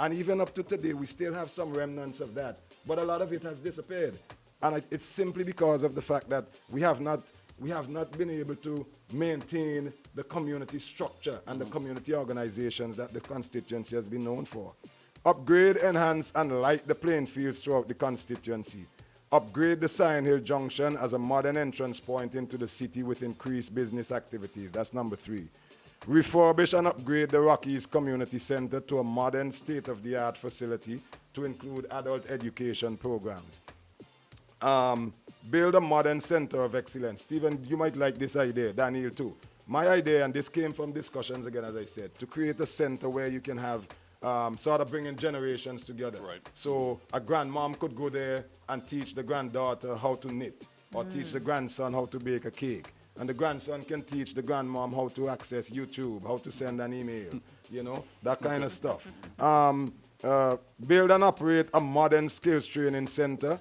And even up to today, we still have some remnants of that. But a lot of it has disappeared. And it's simply because of the fact that we have not been able to maintain the community structure and the community organizations that the constituency has been known for. Upgrade, enhance, and light the playing fields throughout the constituency. Upgrade the Sion Hill Junction as a modern entrance point into the city with increased business activities. That's number 3. Refurbish and upgrade the Rockies Community Center to a modern state-of-the-art facility to include adult education programs. Build a modern center of excellence. Stephen, you might like this idea, Daniel too. My idea, and this came from discussions again, as I said, to create a center where you can have sort of bringing generations together. Right. So a grandmom could go there and teach the granddaughter how to knit, or teach the grandson how to bake a cake. And the grandson can teach the grandmom how to access YouTube, how to send an email, you know, that kind of stuff. Build and operate a modern skills training center.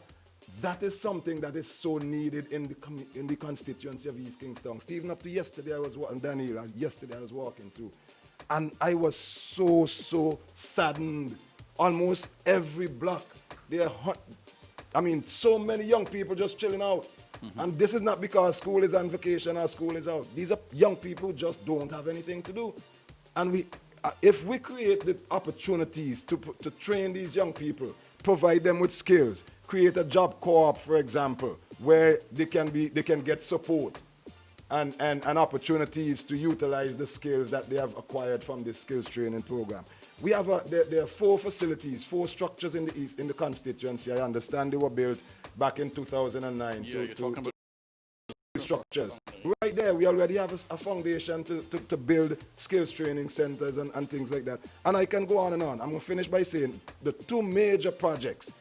That is something that is so needed in the constituency of East Kingston. Stephen, up to yesterday, yesterday I was walking through, and I was so saddened. Almost every block, so many young people just chilling out. And this is not because school is on vacation or school is out. These are young people who just don't have anything to do. And if we create the opportunities to train these young people, provide them with skills, create a job co-op, for example, where they can get support and opportunities to utilize the skills that they have acquired from this skills training program. We have there are 4 facilities, 4 structures in the constituency. I understand they were built back in 2009 to structures. Right there, we already have a foundation to build skills training centers and things like that. And I can go on and on. I'm going to finish by saying the 2 major projects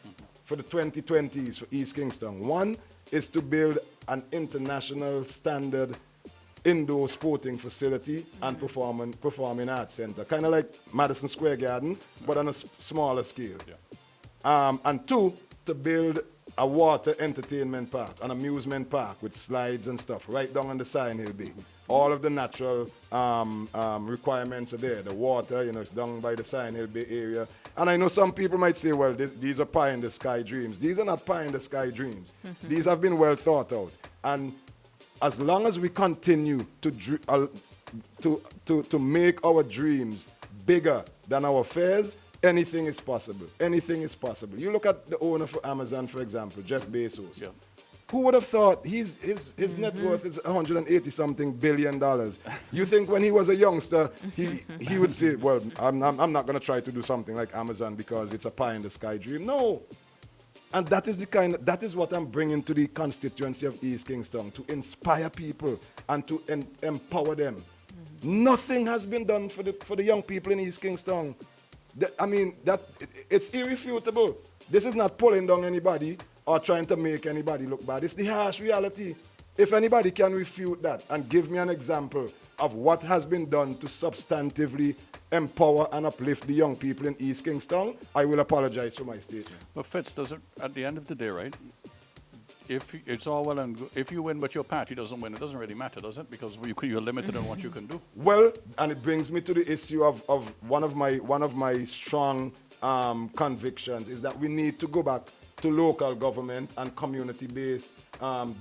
for the 2020s for East Kingston. One is to build an international standard indoor sporting facility and performing arts center, kind of like Madison Square Garden, but on a smaller scale. Yeah. And 2, to build a water entertainment park, an amusement park with slides and stuff right down on the Sion Hill Bay. All of the natural requirements are there. The water, it's down by the Sion Hill Bay area. And I know some people might say, well, these are pie-in-the-sky dreams. These are not pie-in-the-sky dreams. These have been well thought out. And as long as we continue to make our dreams bigger than our fears, anything is possible. Anything is possible. You look at the owner for Amazon, for example, Jeff Bezos. Yeah. Who would have thought his net worth is $180-something billion? You think when he was a youngster, he would say, well, I'm not going to try to do something like Amazon because it's a pie-in-the-sky dream. No. And that is what I'm bringing to the constituency of East Kingston, to inspire people and to empower them. Nothing has been done for the young people in East Kingston. It's irrefutable. This is not pulling down anybody or trying to make anybody look bad. It's the harsh reality. If anybody can refute that and give me an example of what has been done to substantively empower and uplift the young people in East Kingston, I will apologize for my statement. But Fitz, at the end of the day, right, if it's all well and good, if you win but your party doesn't win, it doesn't really matter, does it? Because you're limited on what you can do. Well, and it brings me to the issue of one of my strong convictions is that we need to go back to local government and community-based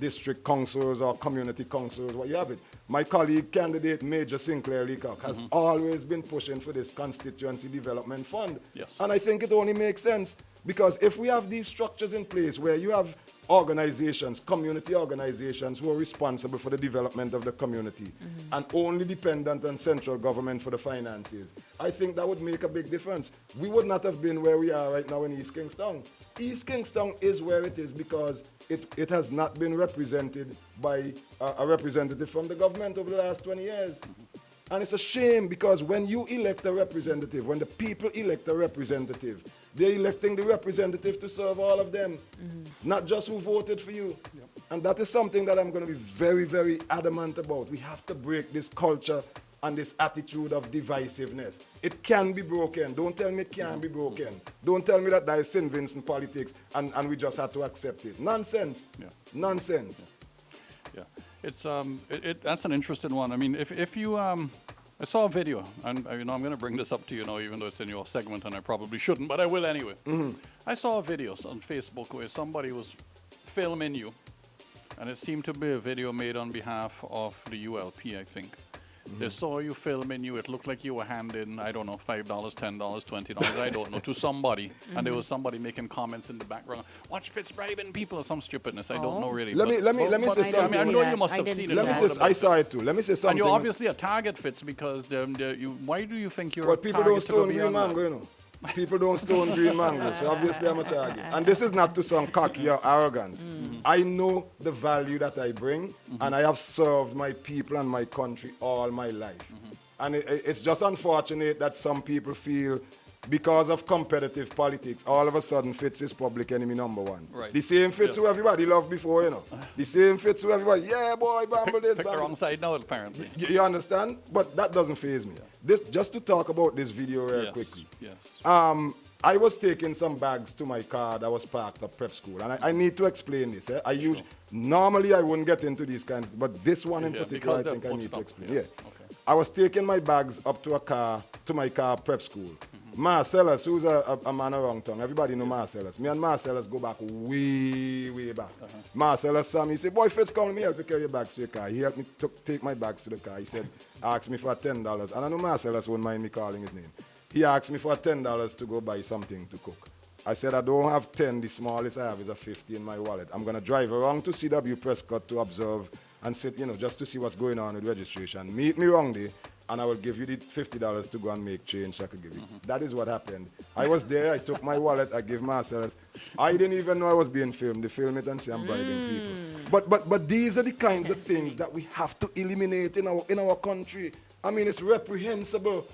district councils or community councils, what you have it. My colleague candidate, Major Sinclair Leacock, has always been pushing for this constituency development fund. Yes. And I think it only makes sense because if we have these structures in place where you have organizations, community organizations who are responsible for the development of the community and only dependent on central government for the finances, I think that would make a big difference. We would not have been where we are right now in East Kingston. East Kingston is where it is because it has not been represented by a representative from the government over the last 20 years. And it's a shame because when you elect a representative, when the people elect a representative, they're electing the representative to serve all of them, not just who voted for you. Yep. And that is something that I'm going to be very, very adamant about. We have to break this culture and this attitude of divisiveness. It can be broken. Don't tell me it can't be broken. Don't tell me that there is St. Vincent politics and we just have to accept it. Nonsense. Yeah. Nonsense. Yeah. It's that's an interesting one. I mean, if you I saw a video, and I'm going to bring this up to you now, even though it's in your segment, and I probably shouldn't, but I will anyway. I saw a video on Facebook where somebody was filming you, and it seemed to be a video made on behalf of the ULP, I think. They saw you filming you. It looked like you were handing, I don't know, $5, $10, $20, I don't know, to somebody. And there was somebody making comments in the background. Watch Fitz bribing people or some stupidness. I don't know really. Let me say something. I know you must have seen it. Let me say, I saw it too. Let me say something. And you're obviously a target, Fitz, because why do you think you're well, a people target don't stone green mango, you know. People don't stone green mango, so obviously I'm a target. And this is not to sound cocky or arrogant. I know the value that I bring, and I have served my people and my country all my life. And it's just unfortunate that some people feel because of competitive politics, all of a sudden Fitz is public enemy number one. Right. The same Fitz who everybody loved before, you know. The same Fitz who everybody, yeah, boy, bamble this, Pick the bamble. wrong side now, apparently. You understand? But that doesn't faze me. This, just to talk about this video real quickly. Yes. I was taking some bags to my car that was parked at prep school, and I need to explain this. Normally I wouldn't get into these kinds, but this one in particular, I think I need to explain. Yeah. Okay. I was taking my bags up to my car prep school. Marcellus, who's a man around town, everybody know Marcellus. Me and Marcellus go back way back. Marcellus saw me, he said, boy, Fitz, come, let me help you carry your bags to your car. He helped me take my bags to the car. He said, asked me for $10, and I know Marcellus won't mind me calling his name. He asked me for $10 to go buy something to cook. I said, I don't have 10, the smallest I have is a 50 in my wallet. I'm going to drive around to CW Prescott to observe and sit, just to see what's going on with registration. Meet me wrong day, and I will give you the $50 to go and make change so I could give you. That is what happened. I was there, I took my wallet, I gave Marcellus. I didn't even know I was being filmed. They film it and say I'm bribing people. But these are the kinds of things that we have to eliminate in our country. I mean, it's reprehensible.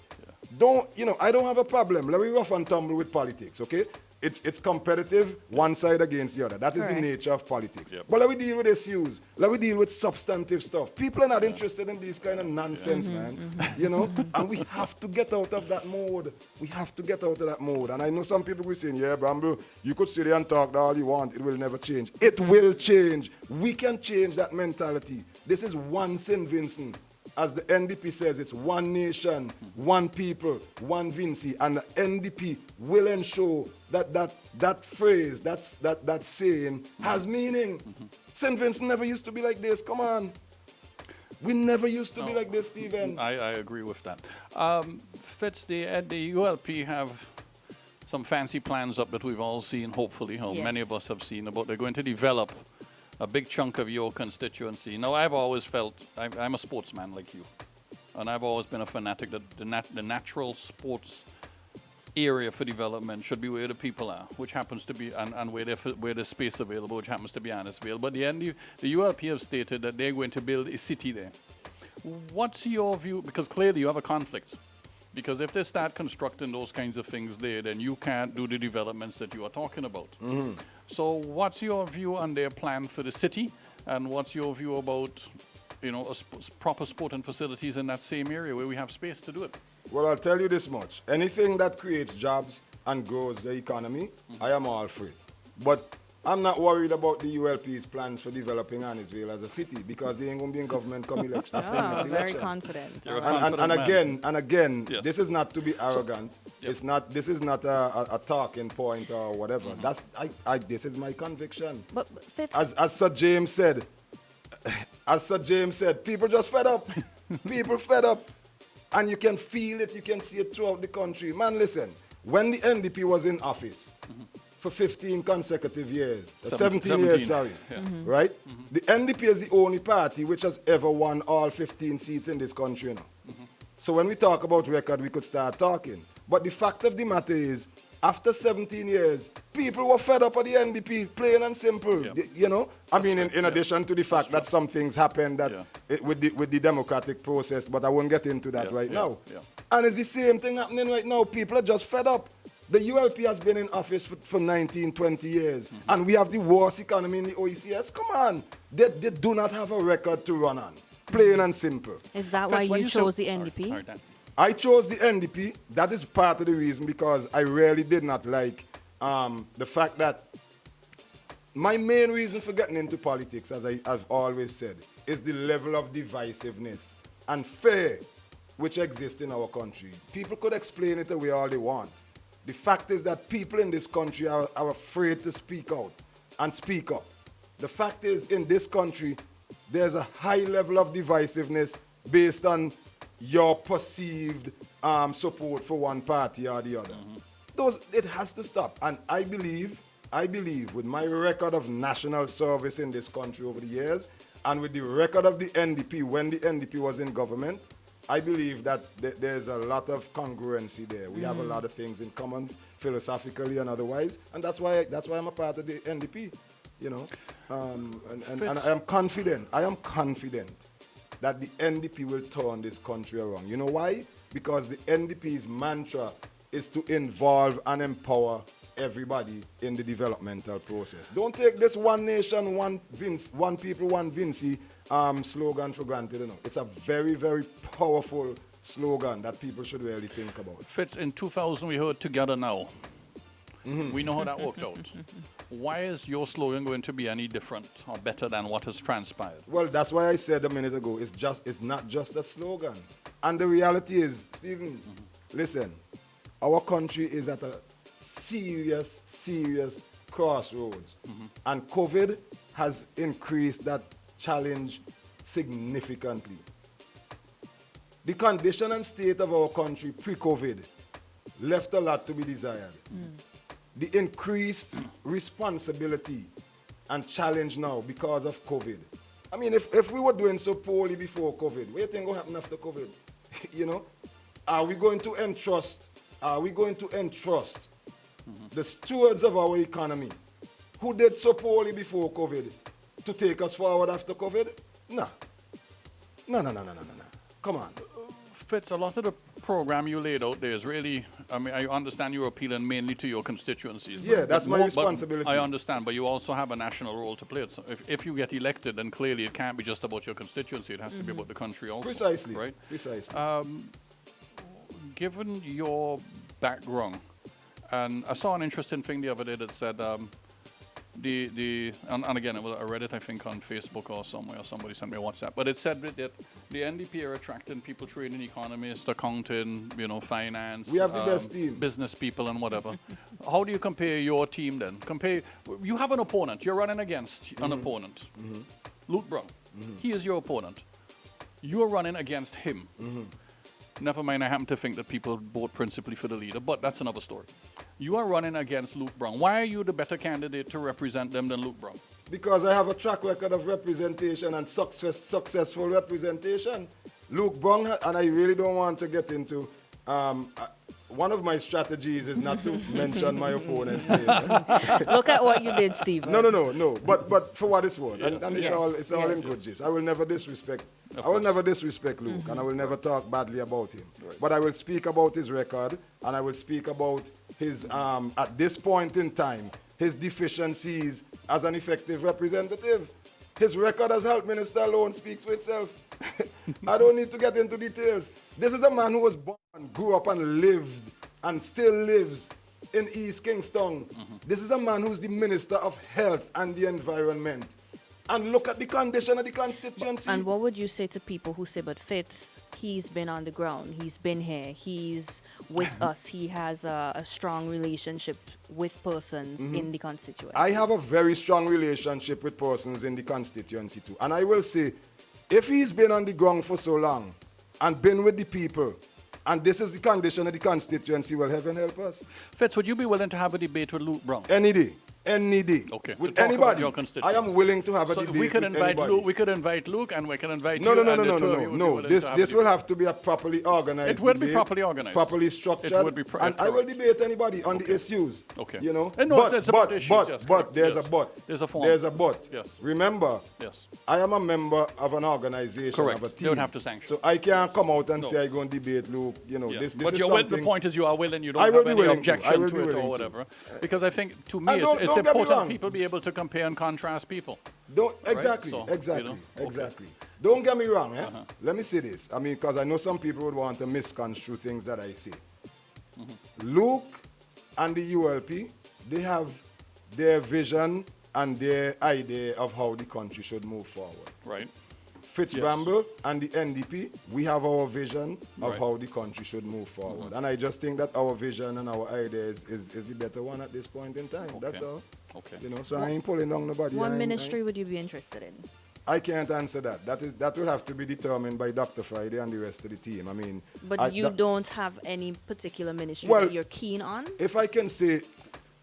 I don't have a problem. Let me rough and tumble with politics, okay? It's competitive, one side against the other. That is the nature of politics. Yep. But let me deal with issues. Let me deal with substantive stuff. People are not interested in this kind of nonsense, man. And we have to get out of that mode. We have to get out of that mode. And I know some people will say, yeah, Bramble, you could sit there and talk all you want. It will never change. It will change. We can change that mentality. This is one St. Vincent. As the NDP says, it's one nation, one people, one Vinci, and the NDP will ensure that phrase, that saying has meaning. St. Vincent never used to be like this. Come on. We never used to be like this, Stephen. I agree with that. Fitz, the ULP have some fancy plans up that we've all seen, hopefully, or many of us have seen, about they're going to develop a big chunk of your constituency. Now, I've always felt, I'm a sportsman like you, and I've always been a fanatic that the natural sports area for development should be where the people are, which happens to be, and where there's space available, which happens to be Annisville. But the ULP have stated that they're going to build a city there. What's your view? Because clearly you have a conflict. Because if they start constructing those kinds of things there, then you can't do the developments that you are talking about. So what's your view on their plan for the city? And what's your view about, proper sporting facilities in that same area where we have space to do it? Well, I'll tell you this much. Anything that creates jobs and grows the economy, I am all for it. But I'm not worried about the ULP's plans for developing Annisville as a city because they ain't going to be in government come election after next election. Very confident. And again, this is not to be arrogant. This is not a talking point or whatever. This is my conviction. But Fitz, as Sir James said, people just fed up. People fed up. And you can feel it, you can see it throughout the country. Man, listen, when the NDP was in office, for 15 consecutive years, 17 years, sorry, right? The NDP is the only party which has ever won all 15 seats in this country now. So when we talk about record, we could start talking. But the fact of the matter is, after 17 years, people were fed up of the NDP, plain and simple. I mean, in addition to the fact that some things happened with the democratic process, but I won't get into that right now. And it's the same thing happening right now. People are just fed up. The ULP has been in office for 19, 20 years, and we have the worst economy in the OECS. Come on. They do not have a record to run on. Plain and simple. Is that why you chose the NDP? Sorry, Dan. I chose the NDP. That is part of the reason because I really did not like the fact that my main reason for getting into politics, as I've always said, is the level of divisiveness and fear which exists in our country. People could explain it away all they want. The fact is that people in this country are afraid to speak out and speak up. The fact is, in this country, there's a high level of divisiveness based on your perceived support for one party or the other. It has to stop. And I believe with my record of national service in this country over the years, and with the record of the NDP when the NDP was in government, I believe that there's a lot of congruency there. We have a lot of things in common, philosophically and otherwise, and that's why I'm a part of the NDP, you know. And I am confident that the NDP will turn this country around. You know why? Because the NDP's mantra is to involve and empower everybody in the developmental process. Don't take this one nation, one people, one Vinci slogan for granted. You know. It's a very, very powerful slogan that people should really think about. Fitz, in 2000 we heard Together Now. We know how that worked out. Why is your slogan going to be any different or better than what has transpired? Well, that's why I said a minute ago, it's not just a slogan. And the reality is, Stephen, listen, our country is at a serious crossroads. And COVID has increased that challenge significantly. The condition and state of our country pre-COVID left a lot to be desired. The increased responsibility and challenge now because of COVID. I mean, if we were doing so poorly before COVID, what do you think will happen after COVID? You know, are we going to entrust the stewards of our economy who did so poorly before COVID to take us forward after COVID? No. Come on. Fitz, a lot of the program you laid out there is really, I mean, I understand you're appealing mainly to your constituencies. Yeah, that's my responsibility. I understand, but you also have a national role to play. So if you get elected, then clearly it can't be just about your constituency. It has to be about the country also. Precisely. Right? Precisely. Given your background, and I saw an interesting thing the other day that said, and again, I read it, I think, on Facebook or somewhere, or somebody sent me a WhatsApp, but it said that the NDP are attracting people trading economists, accounting, finance. We have the best team. Business people and whatever. How do you compare your team then? You have an opponent. You're running against an opponent. Luke Brown. He is your opponent. You're running against him. Never mind, I happen to think that people vote principally for the leader, but that's another story. You are running against Luke Brown. Why are you the better candidate to represent them than Luke Brown? Because I have a track record of representation and successful representation. Luke Brown, and I really don't want to get into, one of my strategies is not to mention my opponent's name. Look at what you did, Stephen. No. But for what it's worth, and it's all in good gist. I will never disrespect Luke, and I will never talk badly about him. Right. But I will speak about his record, and I will speak about his, at this point in time, his deficiencies as an effective representative. His record as health minister alone speaks for itself. I don't need to get into details. This is a man who was born, grew up and lived and still lives in East Kingston. This is a man who's the Minister of Health and the Environment. And look at the condition of the constituency. And what would you say to people who say, but Fitz, he's been on the ground, he's been here, he's with us, he has a strong relationship with persons in the constituency? I have a very strong relationship with persons in the constituency too. And I will say, if he's been on the ground for so long and been with the people, and this is the condition of the constituency, well, heaven help us. Fitz, would you be willing to have a debate with Luke Brown? Any day. Okay. With anybody. I am willing to have a debate we could with invite anybody. Luke. We could invite Luke, and we can invite No. you. This will have to be a properly organized. It will be properly organized. Properly structured. It would be and I will debate anybody on the issues. Okay. You know. No, it's about issues. But there's a but. There's a form. There's a but. Yes. Remember. Yes. I am a member of an organization, of a team. They would have to sanction. So I can't come out and say I go and debate Luke. You know, this but is the point is you are willing. You don't have any objection to it or whatever. Because I think, to me, it's important people be able to compare and contrast people. Exactly. Don't get me wrong. Let me say this. I mean, because I know some people would want to misconstrue things that I say. Luke and the ULP, they have their vision and their idea of how the country should move forward. Right. Fitz Yes. Bramble and the NDP, we have our vision of Right. how the country should move forward. And I just think that our vision and our idea is the better one at this point in time. That's Okay. all. Okay. You know, so I ain't pulling down nobody. What I ain't- ministry would you be interested in? I can't answer that. That will have to be determined by Dr. Friday and the rest of the team. I mean, But you don't have any particular ministry Well, that you're keen on? if I can say,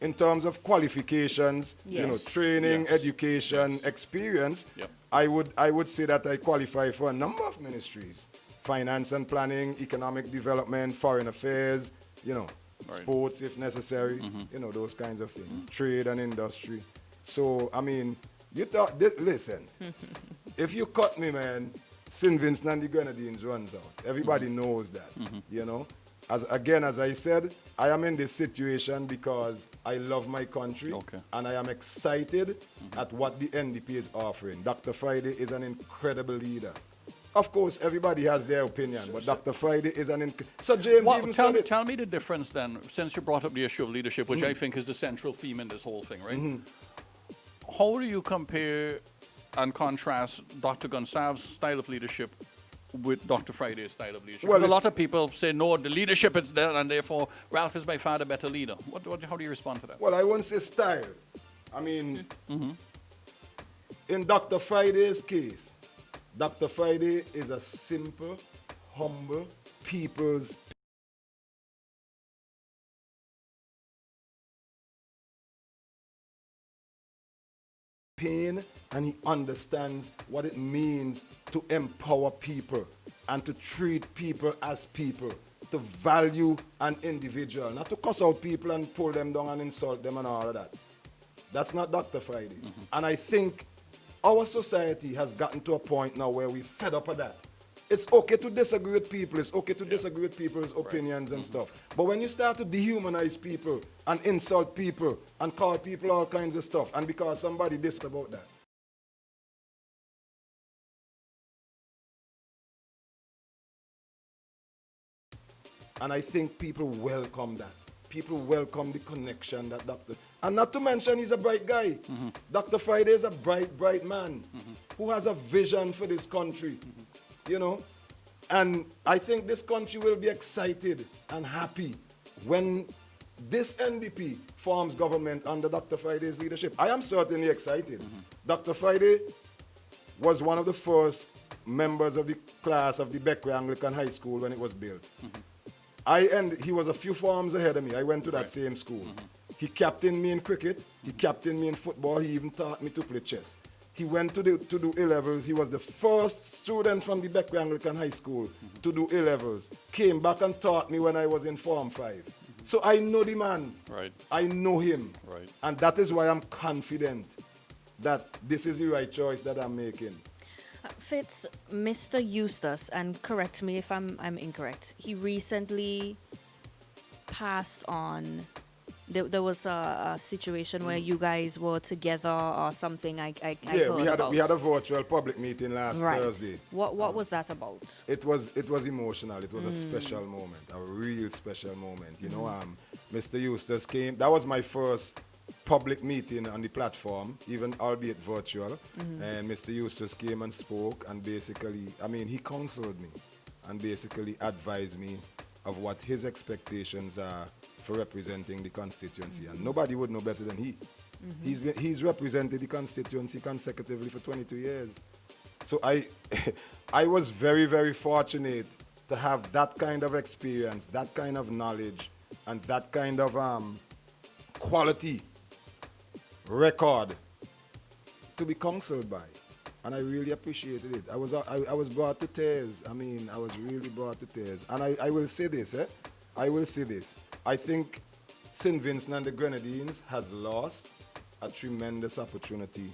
in terms of qualifications, you know, Yes. training, Yes. education, experience, Yep. I would say that I qualify for a number of ministries: finance and planning, economic development, foreign affairs, you know, Right. sports if necessary, you know, those kinds of things, trade and industry. So I mean, you thought, listen, if you cut me, man, St. Vincent and the Grenadines runs out. Everybody knows that, you know. As I said, I am in this situation because I love my country, Okay. and I am excited at what the NDP is offering. Dr. Friday is an incredible leader. Of course, everybody has their opinion, but Dr. Friday is so James Well, even tell, said it. tell me the difference then, since you brought up the issue of leadership, which I think is the central theme in this whole thing, right? How do you compare and contrast Dr. Gonsalves' style of leadership with Dr. Friday's style of leadership? Well, 'Cause a it's- lot of people say, no, the leadership is there, and therefore Ralph is by far the better leader. How do you respond to that? Well, I won't say style. I mean, in Dr. Friday's case, Dr. Friday is a simple, humble, people's pain, and he understands what it means to empower people and to treat people as people, to value an individual, not to cuss out people and pull them down and insult them and all of that. That's not Dr. Friday. And I think our society has gotten to a point now where we're fed up of that. It's okay to disagree with people. It's okay to disagree with people's opinions and stuff. But when you start to dehumanize people and insult people and call people all kinds of stuff, and because somebody dissed about that. And I think people welcome that. People welcome the connection that Dr. And not to mention, he's a bright guy. Dr. Friday is a bright man who has a vision for this country, you know. And I think this country will be excited and happy when this NDP forms government under Dr. Friday's leadership. I am certainly excited. Dr. Friday was one of the first members of the class of the Beckwith Anglican High School when it was built. He was a few forms ahead of me. I went to that same school. He captained me in cricket. He captained me in football. He even taught me to play chess. He went to do A-levels. He was the first student from the Beckwith Anglican High School to do A-levels. Came back and taught me when I was in Form 5. So I know the man. Right. I know him. Right. And that is why I'm confident that this is the right choice that I'm making. Fitz, Mr. Eustace, and correct me if I'm incorrect, he recently passed on. There was a situation where you guys were together or something. I Yeah, heard we had about. a virtual public meeting last Thursday. What was that about? It was emotional. It was a special moment, a real special moment. You know, Mr. Eustace came. That was my first public meeting on the platform, even albeit virtual. And Mr. Eustace came and spoke, and basically, I mean, he counseled me and basically advised me of what his expectations are for representing the constituency. And nobody would know better than he. He's represented the constituency consecutively for 22 years. So I was very, very fortunate to have that kind of experience, that kind of knowledge, and that kind of quality record to be counseled by. And I really appreciated it. I was brought to tears. I mean, I was really brought to tears. And I will say this, I will say this. I think St. Vincent and the Grenadines has lost a tremendous opportunity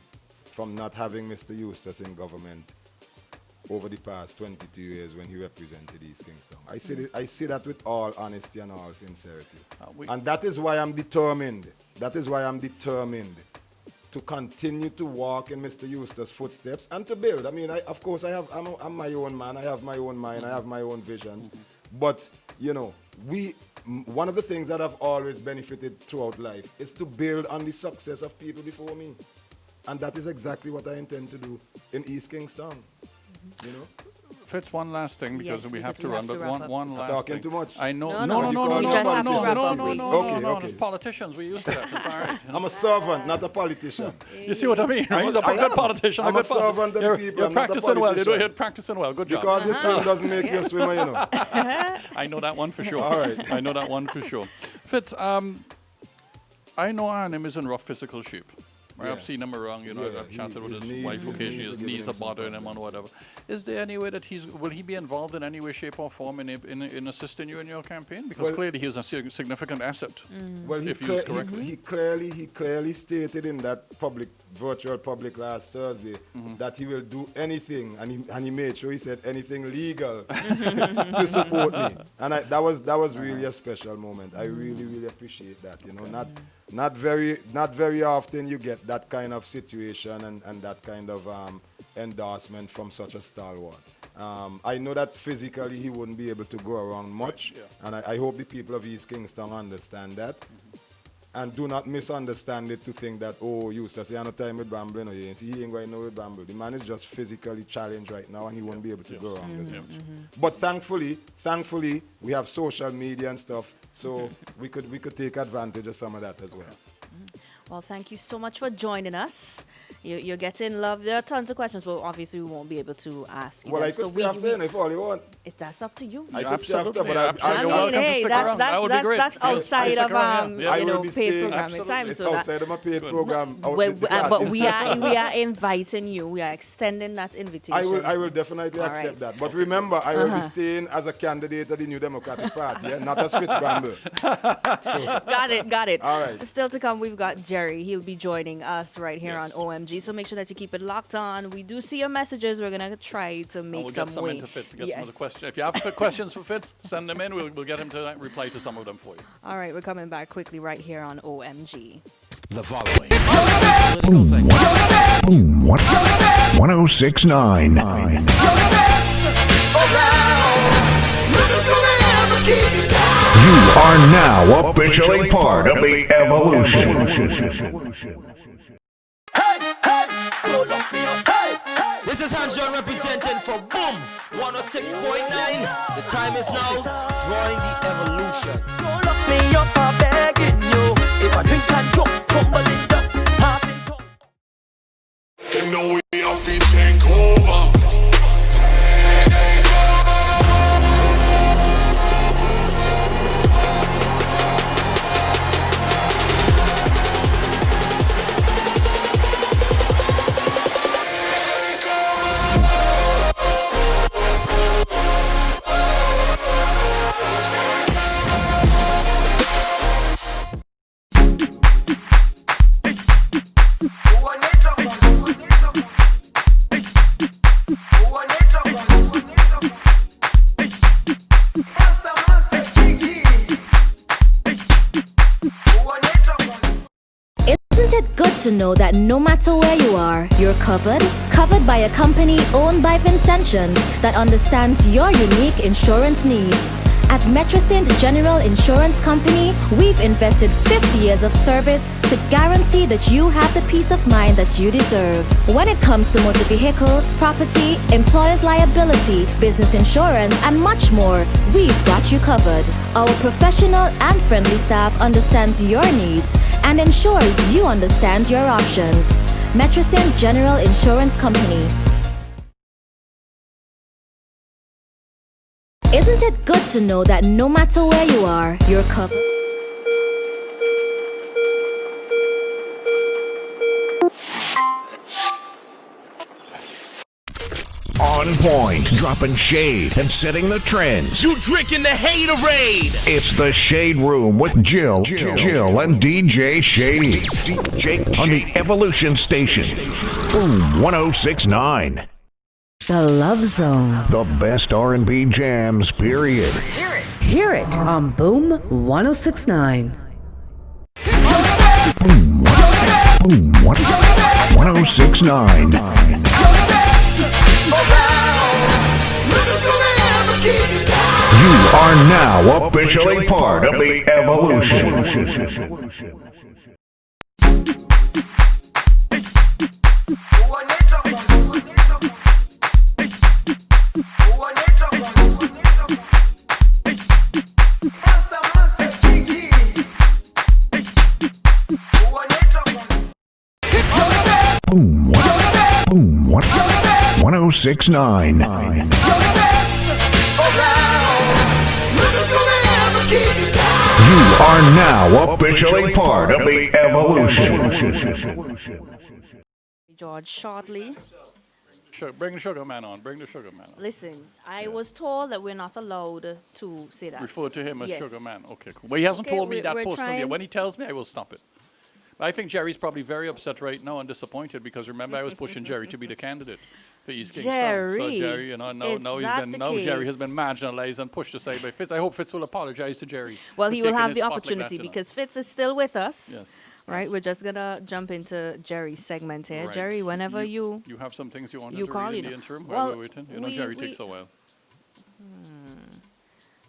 from not having Mr. Eustace in government over the past 22 years when he represented East Kingston. I say that with all honesty and all sincerity. And that is why I'm determined. That is why I'm determined to continue to walk in Mr. Eustace's footsteps and to build. I mean, I'm my own man. I have my own mind. I have my own visions. But, you know, one of the things that I've always benefited throughout life is to build on the success of people before me. And that is exactly what I intend to do in East Kingston. You know. Fitz, one last thing because Yes, we have because to we run, have to but wrap one, up. one last Talking thing. too much? I know. No, No, no, no, we no, no, just no, have to no, wrap no, up. no, no, Okay, no, okay. It's politicians. We used to that. It's all right. I'm a servant, not a politician. You see what I mean, right? He's a I good am. politician. I'm a good servant of the You're- people, You're I'm not a practicing well. politician. You're practicing well. Good job. Because you swim doesn't make you a swimmer, you know. I know that one for sure. All right. I know that one for sure. Fitz, I know Arnim is in rough physical shape. Right? Yeah. I've seen him around, you know, Yeah, I've chatted with his his knees- wife his occasionally, knees his are giving knees him are some bothering him problems. or whatever. Is there any way that will he be involved in any way, shape or form in assisting you in your campaign? Because Well- clearly he is a significant asset. Well, If used correctly. he clearly stated in that virtual public last Thursday that he will do anything, and he made sure he said anything legal to support me, and that was really a special moment. I really appreciate that. You know, not very often you get that kind of situation and that kind of endorsement from such a stalwart. I know that physically he wouldn't be able to go around much, and I hope the people of East Kingston understand that. And do not misunderstand it to think that, oh, Eustace, you have no time with Bramble, no, he ain't going nowhere with Bramble. The man is just physically challenged right now and he won't be able to go around as much. But thankfully, we have social media and stuff, so we could take advantage of some of that as well. Well, thank you so much for joining us. You're getting love. There are tons of questions, but obviously we won't be able to ask you Well, them. I could So stay after if all you want. that's up to you. I could stay after, Absolutely, but absolutely. I You're know welcome to stick around. That would be great. That's Yes, outside stick of around, yeah. I will be paid staying. programming time. It's So that, outside of my paid program. out Well, with the but party. we are inviting you. We are extending that invitation. I will definitely All accept right. that. But remember, I will be staying as a candidate of the New Democratic Party, not as Fitz Bramble. Got it. All right. Still to come, we've got Jerry. He'll be joining us right here on OMG. So make sure that you keep it locked on. We do see your messages. We're gonna try to make We'll some get some way. into Fitz, get some of the Yes. questions. If you have questions for Fitz, send them in. We'll get him to reply to some of them for you. All right, we're coming back quickly right here on OMG. The following. Boom. 1069. You are now officially part of the evolution. This is Hans John representing for Boom 106.9. The time is now. Drawing the evolution. Don't lock me up, I'm begging you. If I drink and choke, tumbling down, half in tongue. Them know we have to take over. Isn't it good to know that no matter where you are, you're covered? Covered by a company owned by Vincentians that understands your unique insurance needs. At Metrosint General Insurance Company, we've invested 50 years of service to guarantee that you have the peace of mind that you deserve. When it comes to motor vehicle, property, employer's liability, business insurance, and much more, we've got you covered. Our professional and friendly staff understands your needs and ensures you understand your options. Metrosint General Insurance Company. Isn't it good to know that no matter where you are, you're covered? On point, dropping shade and setting the trends. You drinking the haterade. It's the Shade Room with Jill, and DJ Shady. On the Evolution Station. Boom 1069. The Love Zone. The best R&B jams, period. Hear it on Boom 1069. Boom 1069. You are now officially part of the evolution. Boom. Boom. 1069. You are now officially part of the evolution. George, shortly. Bring the sugar man on. Bring the sugar man on. Listen, I was told that we're not allowed to say that. Refer to him as Yes. sugar man. Okay, cool. But he hasn't Okay, told me that we're personally. trying- When he tells me, I will stop it. But I think Jerry's probably very upset right now and disappointed because remember I was pushing Jerry to be the candidate for East Kingston. So Jerry, Jerry, you know, now is he's that been the Jerry has case? been marginalized and pushed aside by Fitz. I hope Fitz will apologize to Jerry. Well, for he will taking have his the spot like that, opportunity you know. because Fitz is still with us. Yes. Right, yes. we're just gonna jump into Jerry's segment here. Right. Jerry, whenever You have some things you wanted you to call, read you in the know. interim Well, while we're waiting. You know, Jerry takes a while.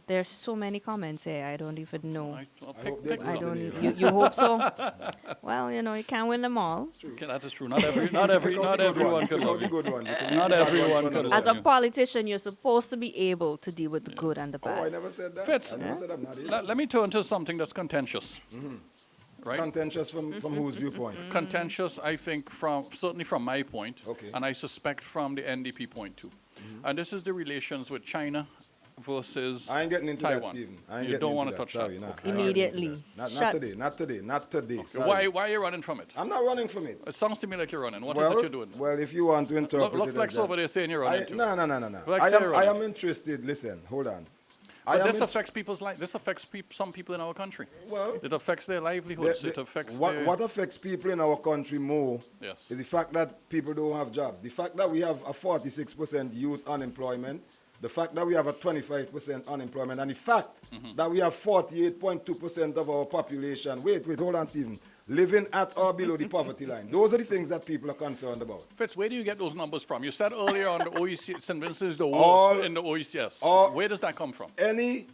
there's so many comments here, I don't even know. I'll I pick, hope they pick do I some. don't something. even. You hope so? Well, you know, you can't win them all. Okay, that is true. Not Pick out the good everyone ones, can pick out love the you. good ones. You can leave Not the bad ones everyone for can another love As a time. politician, you're supposed to be able to deal with the good and the Oh, I bad. never said that. Fitz, I never said I'm not able. Let me turn to something that's contentious. Right? Contentious from whose viewpoint? Contentious, I think, certainly from my point, Okay. and I suspect from the NDP point too. And this is the relations with China versus I ain't getting into Taiwan. that, Stephen. I ain't You getting don't into want to that. touch Sorry, that. nah. Okay. I ain't getting into Immediately. that. Not Shut- today. Not today. Sorry. Why are you running from it? I'm not running from it. It sounds to me like you're running. What is it you're doing? Well, if you want to interpret Look it Flex as that- over there saying you're running too. No. Flex I say you're am running. interested. Listen, hold on. But this affects people's life. This affects some people in our country. Well, It affects their livelihoods. It affects what affects people in our country more Yes. is the fact that people don't have jobs. The fact that we have a 46% youth unemployment, the fact that we have a 25% unemployment, and the fact that we have 48.2% of our population, wait, hold on, Stephen, living at or below the poverty line. Those are the things that people are concerned about. Fitz, where do you get those numbers from? You said earlier on the OECD, St. Vincent is the All- worst in the OECS. all- Where does that come from? Any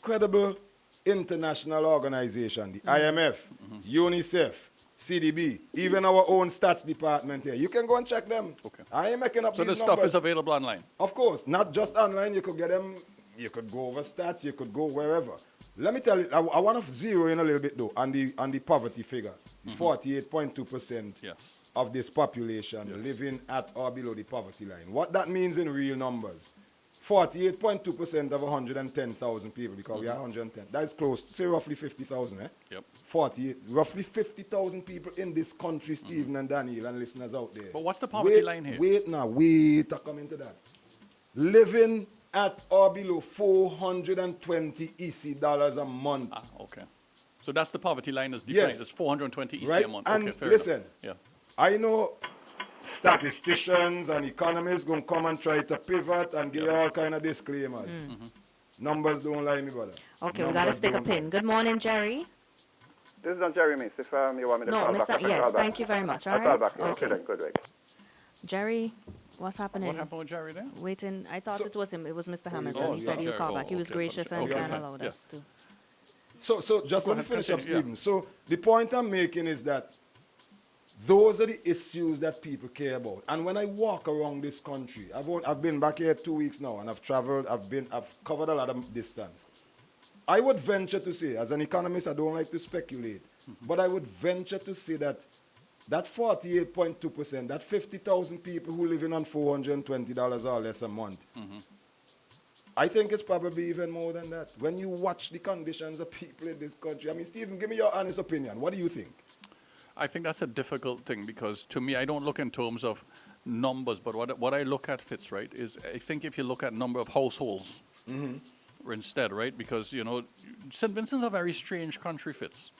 credible international organization, the IMF, UNICEF, CDB, even our own stats department here, you can go and check them. Okay. I ain't making up So these this stuff numbers. is available online. Of course, not just online. You could get them. You could go over stats. You could go wherever. Let me tell you. I want to zero in a little bit though on the poverty figure. 48.2% Yes. of this population living at or below the poverty line. What that means in real numbers. 48.2% of 110,000 people, because we are 110. That is close, say roughly 50,000, eh? Yep. 48, roughly 50,000 people in this country, Stephen and Daniel and listeners out there. But what's the poverty line here? Wait, I come into that. Living at or below 420 EC dollars a month. Ah, okay. So that's the poverty line is defined. Yes. It's 420 EC Right? a month. And okay, fair listen, enough. Yeah. I know statisticians and economists going to come and try to pivot and give you all kind of disclaimers. Numbers don't lie, me brother. Okay, we gotta Numbers stick a don't pin. Good morning, Jerry. This is not Jerry, miss. If you want me to No, call back, I Mr. can Yes, call back. thank you very much. All I'll call right. back. Okay, then, good, right. Jerry, what's happening? What happened with Jerry there? Waiting. I thought So- it was him. It was Mr. Hamilton. oh, He said yeah. he would call Oh, back. He was okay, gracious and okay, kind fine. allowed Yeah. us to. So just let me ahead, finish up, continue, yeah. Stephen. So the point I'm making is that those are the issues that people care about. And when I walk around this country, I've been back here 2 weeks now, and I've traveled, I've covered a lot of distance. I would venture to say, as an economist, I don't like to speculate, but I would venture to say that 48.2%, that 50,000 people who living on $420 or less a month, I think it's probably even more than that. When you watch the conditions of people in this country, I mean, Stephen, give me your honest opinion. What do you think? I think that's a difficult thing because to me, I don't look in terms of numbers, but what I look at, Fitz, right, is I think if you look at number of households instead, right, because, you know, St. Vincent's a very strange country, Fitz.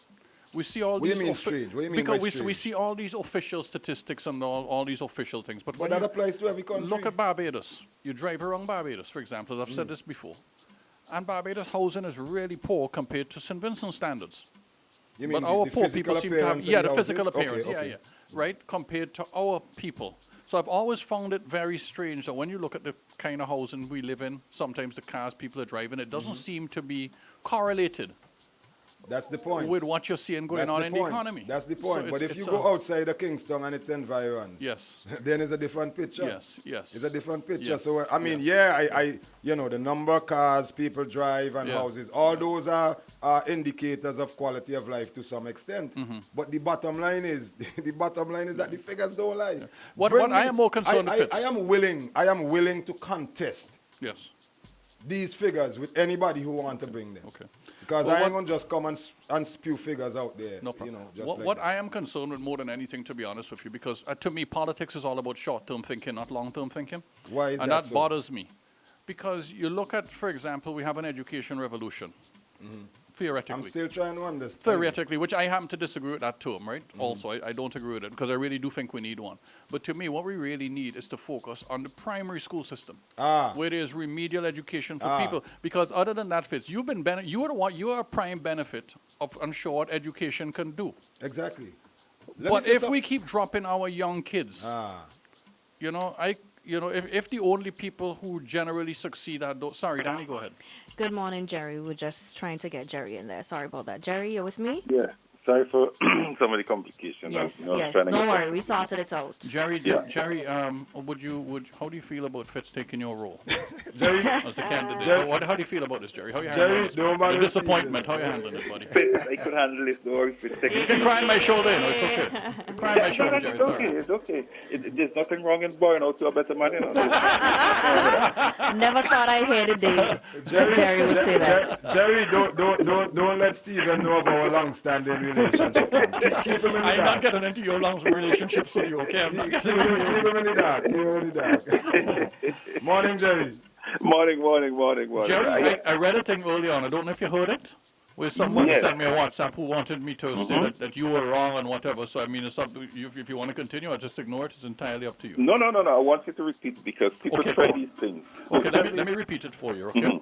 We see all What do you these... mean strange? What do you mean because by we strange? see all these official statistics and all these official things. But But when that you applies to every country. look at Barbados, you drive around Barbados, for example, as I've said this before, and Barbados housing is really poor compared to St. Vincent standards. You mean But our the poor physical people seem to have, appearance of yeah, the the physical houses? appearance, Okay, okay. yeah, right, compared to our people. So I've always found it very strange that when you look at the kind of housing we live in, sometimes the cars people are driving, it doesn't seem to be correlated That's the point. with what you're seeing going on in the economy. That's the point. So but if it's you go outside of Kingston and its environs, yes, then it's a different picture. Yes. It's a different picture. Yes. So I mean, I the number of cars people drive and houses, all those are indicators of quality of life to some extent. But the bottom line is that the figures don't lie. Yeah. What I am more concerned with, I am willing to contest these figures with anybody who want to bring them. Okay. Because I ain't going to just come and spew figures out there. No problem. What I am concerned with more than anything, to be honest with you, because to me, politics is all about short-term thinking, not long-term thinking. Why is and that that so? bothers me. Because you look at, for example, we have an education revolution. Theoretically. I'm still trying to understand. Theoretically, which I happen to disagree with that term, right? Also, I don't agree with it because I really do think we need one. But to me, what we really need is to focus on the primary school system, where there's remedial education for people. Because other than that, Fitz, you are a prime benefit of what education can do. Exactly. But if we keep dropping our young kids, if the only people who generally succeed are those. Sorry, Danny, go ahead. Good morning, Jerry. We're just trying to get Jerry in there. Sorry about that. Jerry, you're with me? Yeah. Sorry for some of the complications. Yes. Don't worry. We sorted it out. Jerry, how do you feel about Fitz taking your role? Jerry, as the candidate. How do you feel about this, Jerry? How are you handling this? The disappointment. How are you handling it, buddy? Fitz, I could handle this. Don't worry. You can cry on my shoulder, it's okay. You can cry on my shoulder, Jerry. It's okay. There's nothing wrong in born out to a better man. Never thought I'd hear the day Jerry would say that. Jerry, don't let Steven know of our long-standing relationship. Keep him in the dark. I'm not getting into your long relationships with you, okay? Keep him in the dark. Morning, Jerry. Morning. Jerry, I read a thing early on. I don't know if you heard it. Where someone sent me a WhatsApp who wanted me to say that you were wrong and whatever. So, I mean, it's up to you. If you want to continue or just ignore it, it's entirely up to you. No. I want you to repeat because people try these things. Okay, let me repeat it for you, okay?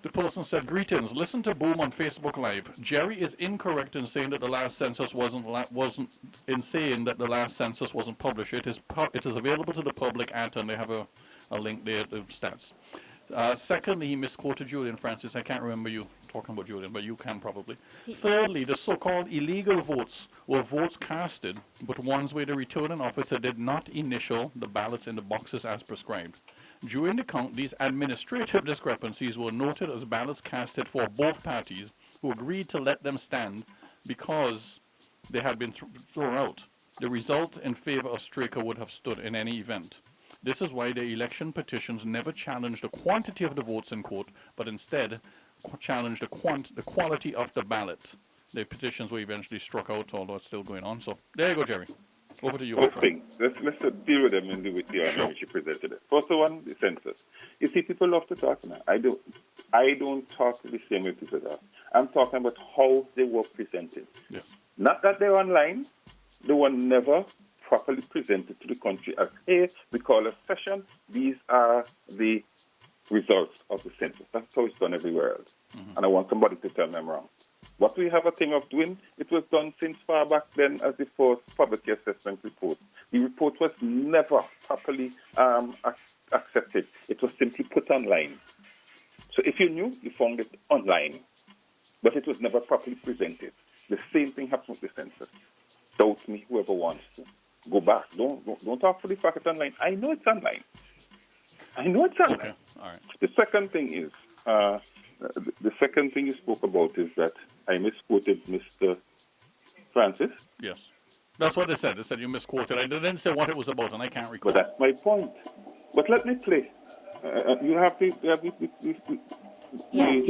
The person said, "Greetings. Listen to Boom on Facebook Live. Jerry is incorrect in saying that the last census wasn't published. It is available to the public and they have a link there to stats. Secondly, he misquoted Julian Francis. I can't remember you talking about Julian, but you can probably. Thirdly, the so-called illegal votes were votes casted, but ones where the returning officer did not initial the ballots in the boxes as prescribed. During the count, these administrative discrepancies were noted as ballots casted for both parties, who agreed to let them stand because they had been thrown out. The result in favor of Straker would have stood in any event. This is why the election petitions never challenged the quantity of the votes in court, but instead challenged the quality of the ballot. The petitions were eventually struck out, although it's still going on. So there you go, Jerry. Over to you. Let's deal with them and do with the which you presented it. First one, the census. You see, people love to talk now. I don't talk the same way people talk. I'm talking about how they were presented. Yes. Not that they're online. They were never properly presented to the country as, hey, we call a session. These are the results of the census. That's how it's done everywhere else. And I want somebody to tell me I'm wrong. What we have a thing of doing, it was done since far back then as the first poverty assessment report. The report was never properly accepted. It was simply put online. So if you knew, you found it online. But it was never properly presented. The same thing happened with the census. Doubt me, whoever wants to. Go back. Don't talk for the fact it's online. I know it's online. Okay, all right. The second thing is, the second thing you spoke about is that I misquoted Mr. Francis. Yes. That's what they said. They said you misquoted. I didn't say what it was about, and I can't recall. But that's my point. But let me play. You have to... Yes.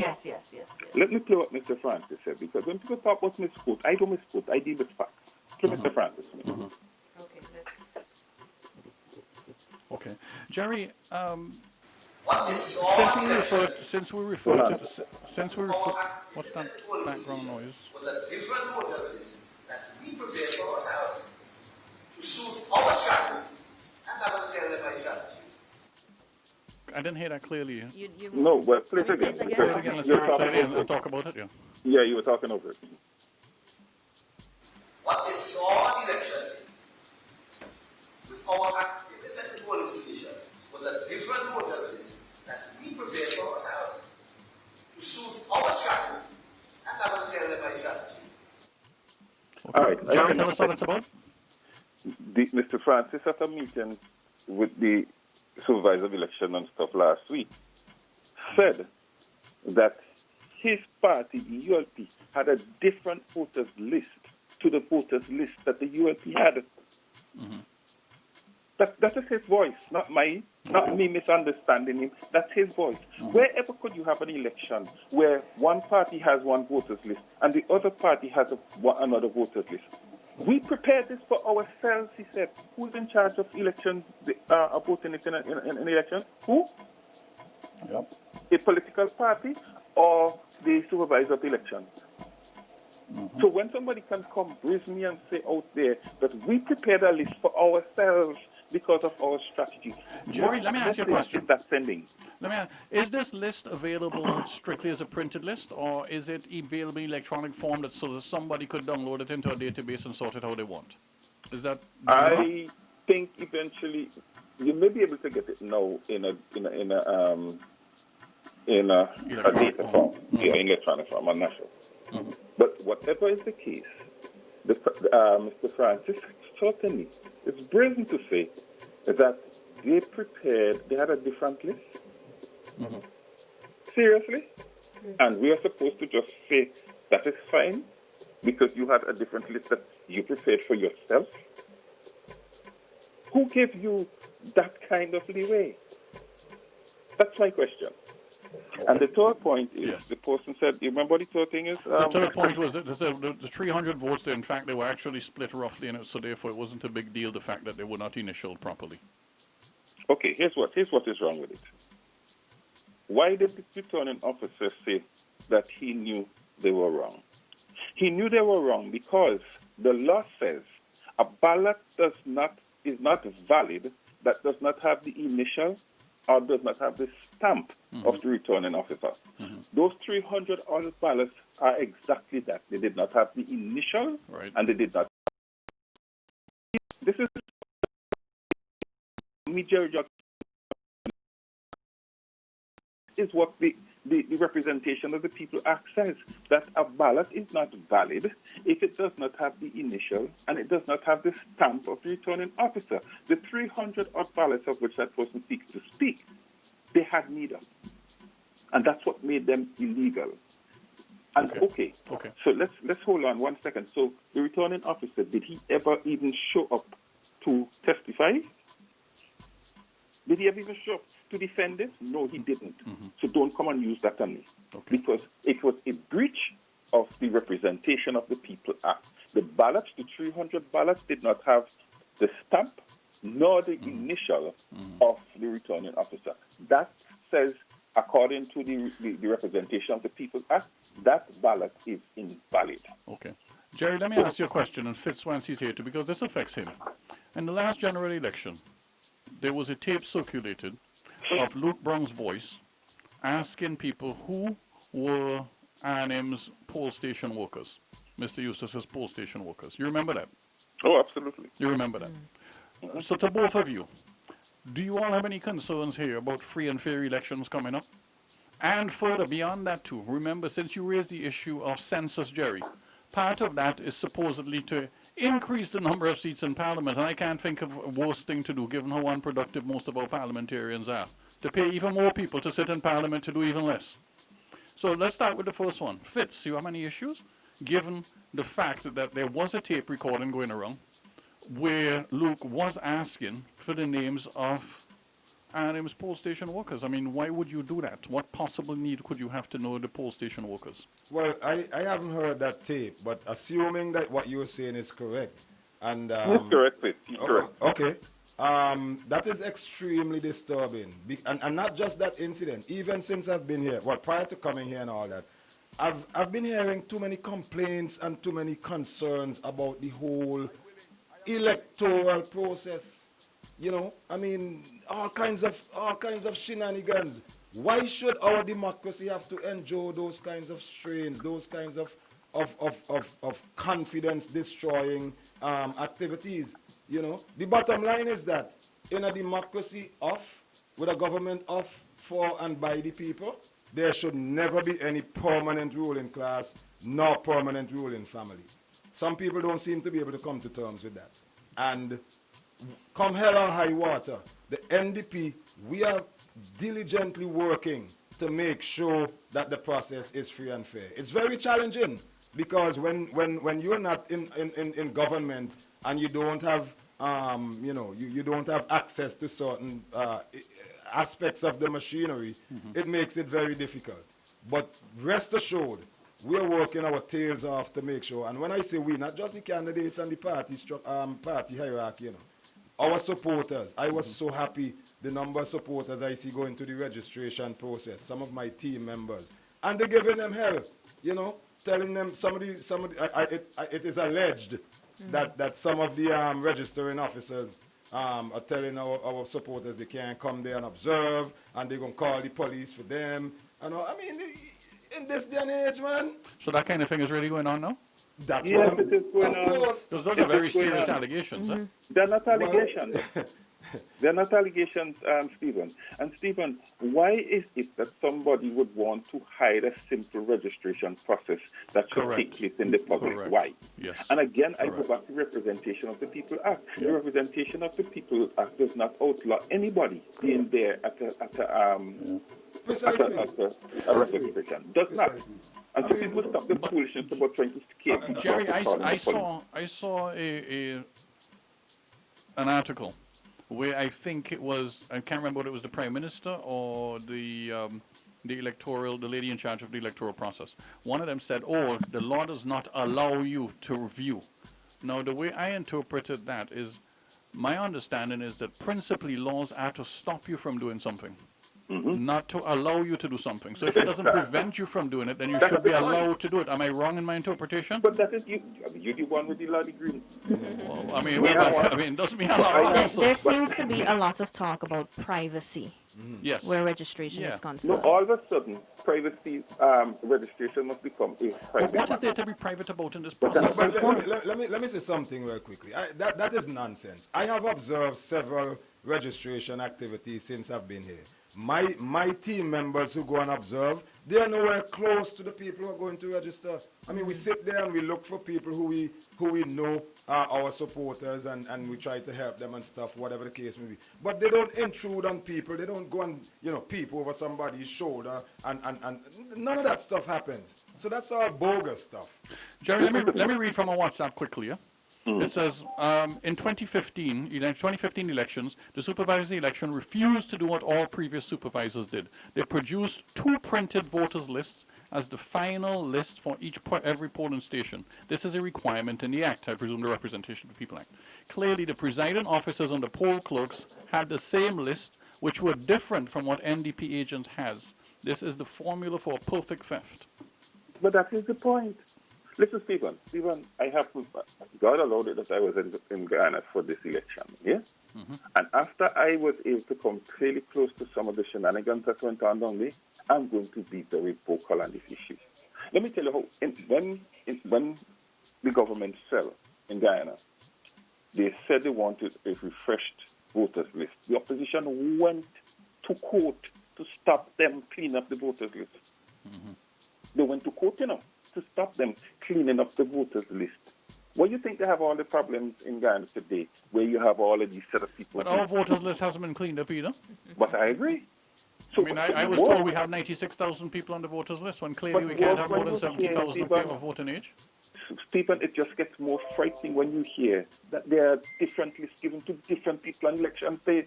Let me play what Mr. Francis said, because when people talk about misquote, I don't misquote. I deal with facts. To Mr. Francis. Okay. Jerry, since we refer what's that background noise? Different voters list that we prepare for ourselves to suit our strategy. I'm not going to tell them my strategy. I didn't hear that clearly. No, well, play it again. Play it again. Let's hear it clearly and talk about it. Yeah, you were talking over it. What they saw in the election with our independent polling station was a different voters list that we prepare for ourselves to suit our strategy. I'm not going to tell them my strategy. All right. Jerry, tell us what it's about. Mr. Francis at a meeting with the supervisor of election and stuff last week said that his party, the ULP, had a different voters list to the voters list that the ULP had. That is his voice, not mine, not me misunderstanding him. That's his voice. Wherever could you have an election where one party has one voters list and the other party has another voters list? We prepared this for ourselves, he said. Who's in charge of elections, voting in an election? Who? Yep. A political party or the supervisor of elections? So when somebody can come brace me and say out there that we prepared a list for ourselves because of our strategy. Jerry, let me ask you a question. Is that sending? Let me ask, is this list available strictly as a printed list, or is it available in electronic form so that somebody could download it into a database and sort it how they want? Is that? I think eventually you may be able to get it now in a data form, in electronic form. I'm not sure. But whatever is the case, Mr. Francis certainly it's brazen to say that they had a different list. Seriously? And we are supposed to just say that is fine because you had a different list that you prepared for yourself? Who gave you that kind of leeway? That's my question. And the third point is, the person said, you remember what the third thing is? The third point was that the 300 votes, in fact, they were actually split roughly in it, so therefore it wasn't a big deal, the fact that they were not initialed properly. Okay, here's what is wrong with it. Why did the returning officer say that he knew they were wrong? He knew they were wrong because the law says a ballot is not valid that does not have the initial or does not have the stamp of the returning officer. Those 300 other ballots are exactly that. They did not have the initial, and they did not. This is is what the representation of the people act says, that a ballot is not valid if it does not have the initial and it does not have the stamp of the returning officer. The 300 odd ballots of which that person seeks to speak, they had neither. And that's what made them illegal. And okay. So let's hold on 1 second. So the returning officer, did he ever even show up to testify? Did he ever even show up to defend it? No, he didn't. So don't come and use that on me. Because it was a breach of the Representation of the People Act. The ballots, the 300 ballots, did not have the stamp nor the initial of the returning officer. That says, according to the Representation of the People Act, that ballot is invalid. Okay. Jerry, let me ask you a question, and Fitz once he's here too, because this affects him. In the last general election, there was a tape circulated of Luke Brown's voice asking people who were ANM's poll station workers, Mr. Eustace's poll station workers. You remember that? Oh, absolutely. You remember that? So to both of you, do you all have any concerns here about free and fair elections coming up? And further, beyond that too, remember, since you raised the issue of census, Jerry, part of that is supposedly to increase the number of seats in Parliament, and I can't think of a worse thing to do, given how unproductive most of our parliamentarians are, to pay even more people to sit in Parliament to do even less. So let's start with the first one. Fitz, you have any issues? Given the fact that there was a tape recording going around where Luke was asking for the names of ANM's poll station workers. I mean, why would you do that? What possible need could you have to know the poll station workers? Well, I haven't heard that tape, but assuming that what you're saying is correct, and That's correct, Fitz. Correct. Okay, that is extremely disturbing, and not just that incident. Even since I've been here, well, prior to coming here and all that, I've been hearing too many complaints and too many concerns about the whole electoral process. You know, I mean, all kinds of shenanigans. Why should our democracy have to endure those kinds of strains, those kinds of confidence destroying activities? You know, the bottom line is that in a democracy with a government of, for and by the people, there should never be any permanent ruling class nor permanent ruling family. Some people don't seem to be able to come to terms with that. And come hell or high water, the NDP, we are diligently working to make sure that the process is free and fair. It's very challenging because when you're not in government and you don't have, you don't have access to certain aspects of the machinery, it makes it very difficult. But rest assured, we're working our tails off to make sure, and when I say we, not just the candidates and the party hierarchy, our supporters. I was so happy the number of supporters I see going to the registration process, some of my team members, and they're giving them hell, telling them it is alleged that some of the registering officers are telling our supporters they can't come there and observe, and they're going to call the police for them. In this day and age, man. So that kind of thing is really going on now? That's yes, what it is going on. Because those are very serious allegations. Huh? They're not allegations. They're not allegations, Stephen. And Stephen, why is it that somebody would want to hide a simple registration process that should take place in the public? Correct. Why? Yes. And again, I go back to Representation of the People Act. The Representation of the People Act does not outlaw anybody being there at a registration. Does not. And so people stop the foolishness about trying to scare people. Jerry, I saw an article where I think it was, I can't remember whether it was the Prime Minister or the lady in charge of the electoral process. One of them said, the law does not allow you to review. Now, the way I interpreted that is, my understanding is that principally laws are to stop you from doing something. Not to allow you to do something. So if it doesn't prevent you from doing it, then you should be allowed to do it. Am I wrong in my interpretation? But that is you're the one with the law degree. Well, doesn't mean I'm wrong. There seems to be a lot of talk about privacy. Yes. Where registration is concerned. No, all of a sudden, privacy registration must become a private. But what is there to be private about in this process? But let me say something real quickly. That is nonsense. I have observed several registration activities since I've been here. My team members who go and observe, they are nowhere close to the people who are going to register. We sit there and we look for people who we know are our supporters, and we try to help them and stuff, whatever the case may be. But they don't intrude on people. They don't go and peep over somebody's shoulder, and none of that stuff happens. So that's all bogus stuff. Jerry, let me read from a WhatsApp quickly. Yeah? It says, in 2015 elections, the supervisory election refused to do what all previous supervisors did. They produced 2 printed voters' lists as the final list for every polling station. This is a requirement in the Act, I presume the Representation of the People Act. Clearly, the presiding officers and the poll clerks had the same list, which were different from what NDP agent has. This is the formula for a perfect theft. But that is the point. Listen, Stephen, I have to, God allowed it that I was in Ghana for this election, yeah? And after I was able to come fairly close to some of the shenanigans that went on down there, I'm going to be very vocal on this issue. Let me tell you how, when the government fell in Guyana, they said they wanted a refreshed voters list. The opposition went to court to stop them cleaning up the voters list. They went to court, to stop them cleaning up the voters list. Why do you think they have all the problems in Ghana today, where you have all of these set of people? But our voters list hasn't been cleaned up either. But I agree. So I was told we have 96,000 people on the voters list, when clearly we can't have more than 70,000 people of voting age. Stephen, it just gets more frightening when you hear that there are different lists given to different people on election day.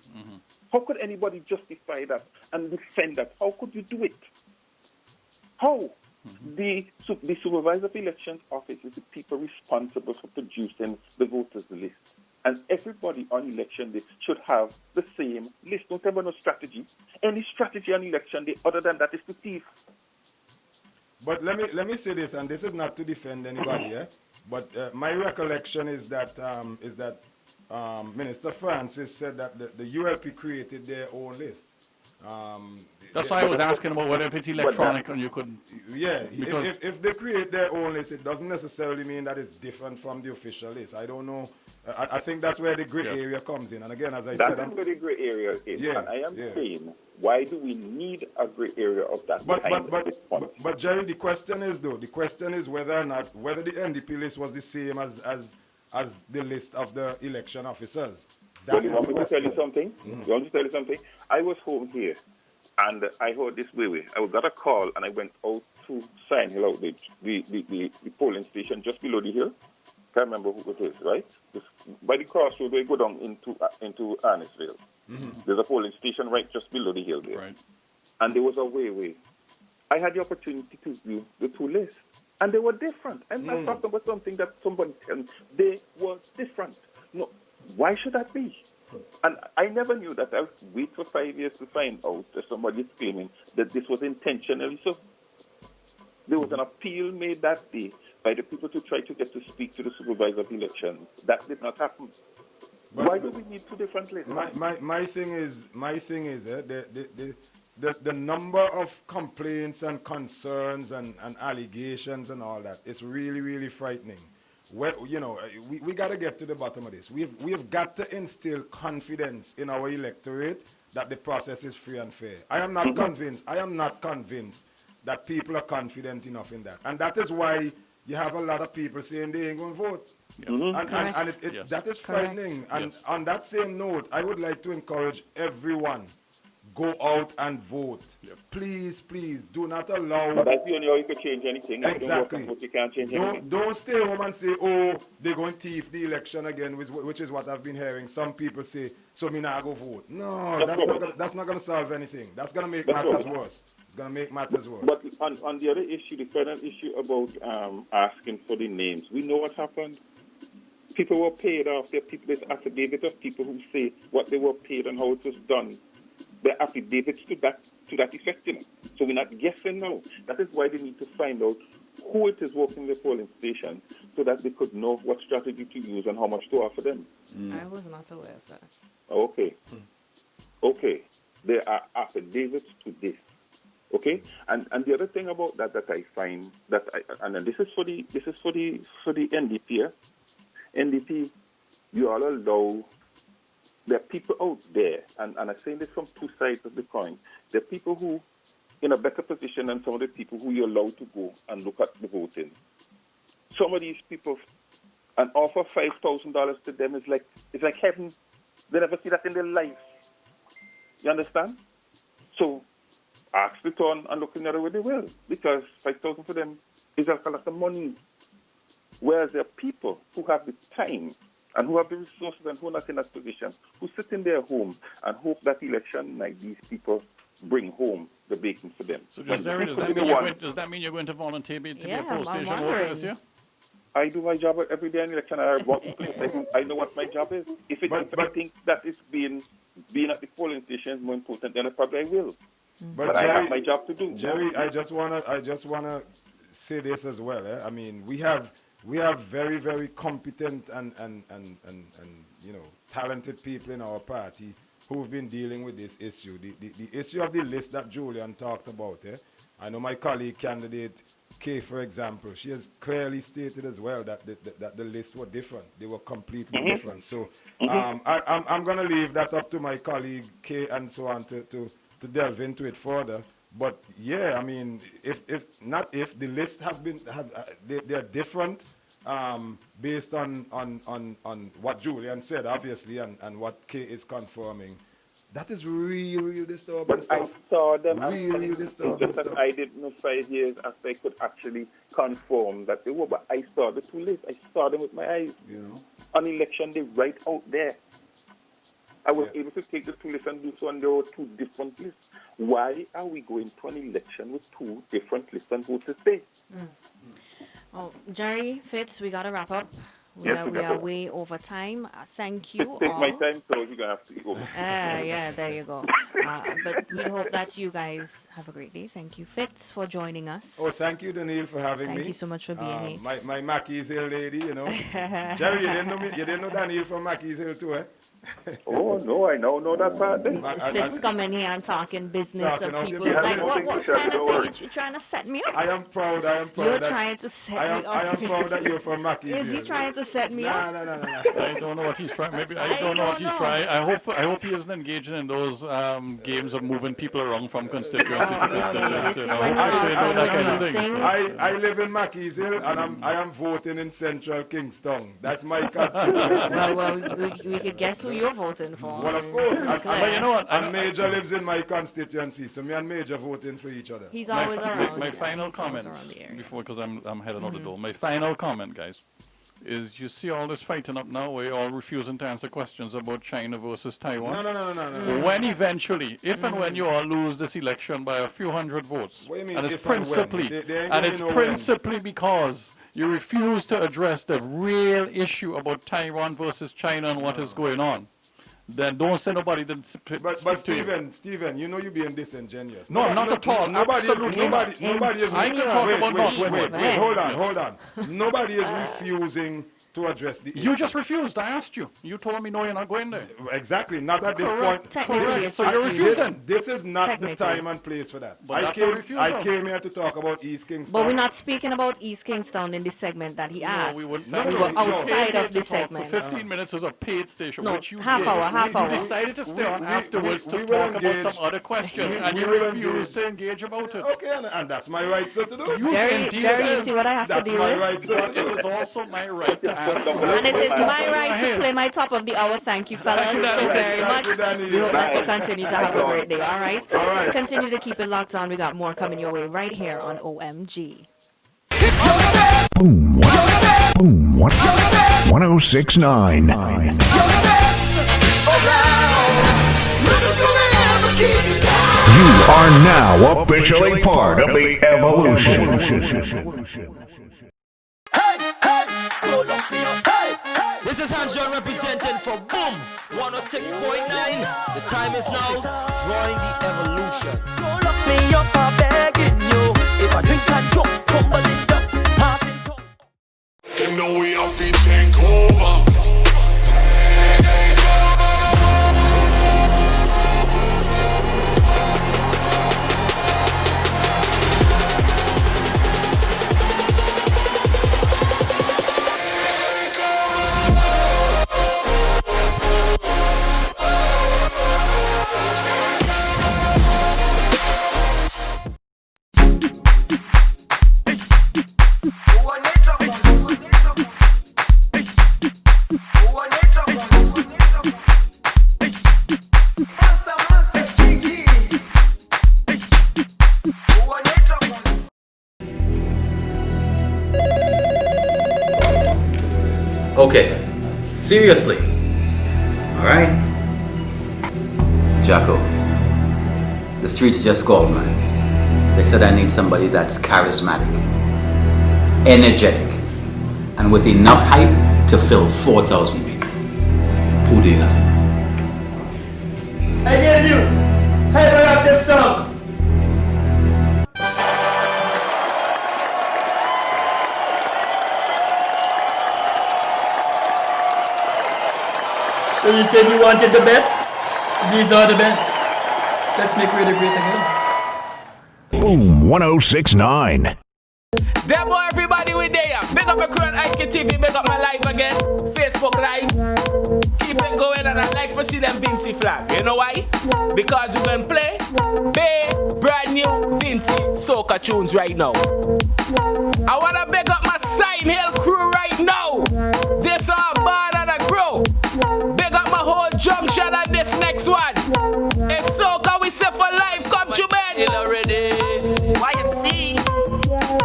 How could anybody justify that and defend that? How could you do it? How? The supervisor of elections office is the people responsible for producing the voters list. And everybody on election day should have the same list. Don't have no strategy. Any strategy on election day other than that is to thief. But let me say this, and this is not to defend anybody, but my recollection is that Minister Francis said that the ULP created their own list. That's why I was asking about whether if it's electronic and you could. Yeah, Because if they create their own list, it doesn't necessarily mean that it's different from the official list. I don't know. I think that's where the gray area comes in. And again, as I said, That's where the gray area is. Yeah, And I am yeah. saying, why do we need a gray area of that kind at this point? But Jerry, the question is whether or not whether the NDP list was the same as the list of the election officers. Well, you want me to tell you something? You want me to tell you something? I was home here, and I heard this way. I got a call, and I went out to Sign Hill out, the polling station just below the hill. Can't remember who it is, right? By the crossroad, we go down into Arnisville. There's a polling station right just below the hill there. Right. And there was a way. I had the opportunity to view the two lists, and they were different. I'm not talking about something that somebody can. They were different. No, why should that be? And I never knew that. I would wait for 5 years to find out that somebody is claiming that this was intentionally so. There was an appeal made that day by the people to try to get to speak to the supervisor of elections. That did not happen. Why do we need two different lists? My thing is the number of complaints and concerns and allegations and all that is really, really frightening. Well, we got to get to the bottom of this. We've got to instill confidence in our electorate that the process is free and fair. I am not convinced that people are confident enough in that. And that is why you have a lot of people saying they ain't going to vote. And that is frightening. And on that same note, I would like to encourage everyone, go out and vote. Please, do not allow... But that's the only way you can change anything. Exactly. You can't change anything. Don't stay home and say, oh, they're going to thief the election again, which is what I've been hearing. Some people say, so me not go vote. No, that's not going to solve anything. That's going to make matters worse. It's going to make matters worse. But on the other issue, the final issue about asking for the names, we know what happened. People were paid off. There's affidavit of people who say what they were paid and how it was done. There are affidavits to that effect, So we're not guessing now. That is why they need to find out who it is working the polling station so that they could know what strategy to use and how much to offer them. I was not aware of that. Okay. There are affidavits to this. Okay? And the other thing about that I find and this is for the NDP. Yeah? NDP, you all allow. There are people out there, and I'm saying this from two sides of the coin. There are people who in a better position than some of the people who you're allowed to go and look at the voting. Some of these people, an offer $5,000 to them is like heaven. They never see that in their life. You understand? So ask the turn and look in the other way they will, because $5,000 for them is a lot of money. Whereas there are people who have the time and who have the resources and who are not in that position, who sit in their home and hope that election night these people bring home the bacon for them. So does that mean you're going to volunteer to be a poll station worker this year? I do my job every day in election. I know what my job is. If I think that it's being at the polling station is more important, then I will. But Jerry, I have my job to do. Jerry, I just wanna say this as well. I mean, we have very, very competent and talented people in our party who've been dealing with this issue. The issue of the list that Julian talked about. I know my colleague candidate Kay, for example, she has clearly stated as well that the lists were different. They were completely different. So I'm going to leave that up to my colleague Kay and so on to delve into it further. But yeah, I mean, if the lists they're different based on what Julian said, obviously, and what Kay is confirming. That is real disturbing but stuff. I saw them. Real disturbing stuff. Stuff. I didn't know 5 years after I could actually confirm that they were, but I saw the two lists. I saw them with my eyes. On election day, right out there. I was able to take the two lists and do so, and there were two different lists. Why are we going to an election with two different lists and vote to stay? Oh, Jerry, Fitz, we got to wrap up. We are way over time. Thank you Take all. my time, so you're going to have to go. Yeah, there you go. But we hope that you guys have a great day. Thank you, Fitz, for joining us. Oh, thank you, Daniil, for having me. Thank you so much for being here. My Mackey's Hill lady, Jerry, you didn't know Daniil from Mackey's Hill too, eh? Oh, no, I know that part. Then. Fitz coming here and talking business Talking of out people. your It's like, business. what kind of thing you trying to set me up? I am proud. You're that trying to set me up. I am proud that you're from Mackey's. Is he trying to set me up? No. I don't know what he's trying. Maybe I don't know what he's trying. I hope he isn't engaging in those games of moving people around from constituency to constituency. I hope he's saying that kind of thing. So. I live in Mackey's Hill and I am voting in Central Kingston. That's my constituency. Well, we could guess who you're voting for. Well, of course. But you know what? And Major lives in my constituency, so me and Major voting for each other. He's always around. My final comment before, because I'm heading out the door. My final comment, guys, is you see all this fighting up now where you're all refusing to answer questions about China versus Taiwan. No. When eventually, if and when you all lose this election by a few hundred votes, What do you mean, and it's if and when? principally, principally because you refuse to address the real issue about Taiwan versus China and what is going on, then don't say nobody didn't speak But to you. Stephen, you know you're being disingenuous. No, not at all. Absolutely. Nobody is. I can talk about not winning. Wait, hold on. Nobody is refusing to address the issue. You just refused. I asked you. You told me no, you're not going there. Exactly. Not at this point. Technically, so you're refusing. This is not the time and place for that. But I came here to talk about East Kingston. But we're not speaking about East Kingston in this segment that he asked. No, we wouldn't. We were outside of the segment. For 15 minutes as a paid station, No, which you half did. hour. You decided to stay on afterwards to we will talk about engage. some other questions, and We you will refused to engage about it. Okay, and that's my right, sir, to do. Jerry, you see what I have to That's deal my with? right, sir, to But it do. is also my right to ask. And it is my right to play my top of the hour. Thank you, fellas, so very much. We hope that you continue to have a great day, all right? Continue to keep it locked on. We got more coming your way right here on OMG. Boom. Boom. 1069. You are now officially part of the evolution. This is Hans John representing for Boom 106.9. The time is now drawing the evolution. Don't lock me up, I'm begging you. If I drink and drop, tumbling down, half in top. Them know we have to take over. Okay, seriously. Alright? Jacko, the streets just called, man. They said I need somebody that's charismatic, energetic, and with enough hype to fill 4,000 people. Who do you have? I gave you hyperactive songs. So you said you wanted the best? These are the best. Let's make radio great again. Boom 1069. Demo everybody with there. Big up my crew on IKTV, big up my live again. Facebook live. Keep it going and I like to see them Vinci flag. You know why? Because we're gonna play big, brand new Vinci soca tunes right now. I wanna big up my Sign Hill crew right now. This are bad and a crew. Big up my whole junction and this next one. If soca we say for life, come to bed. Already. YMC.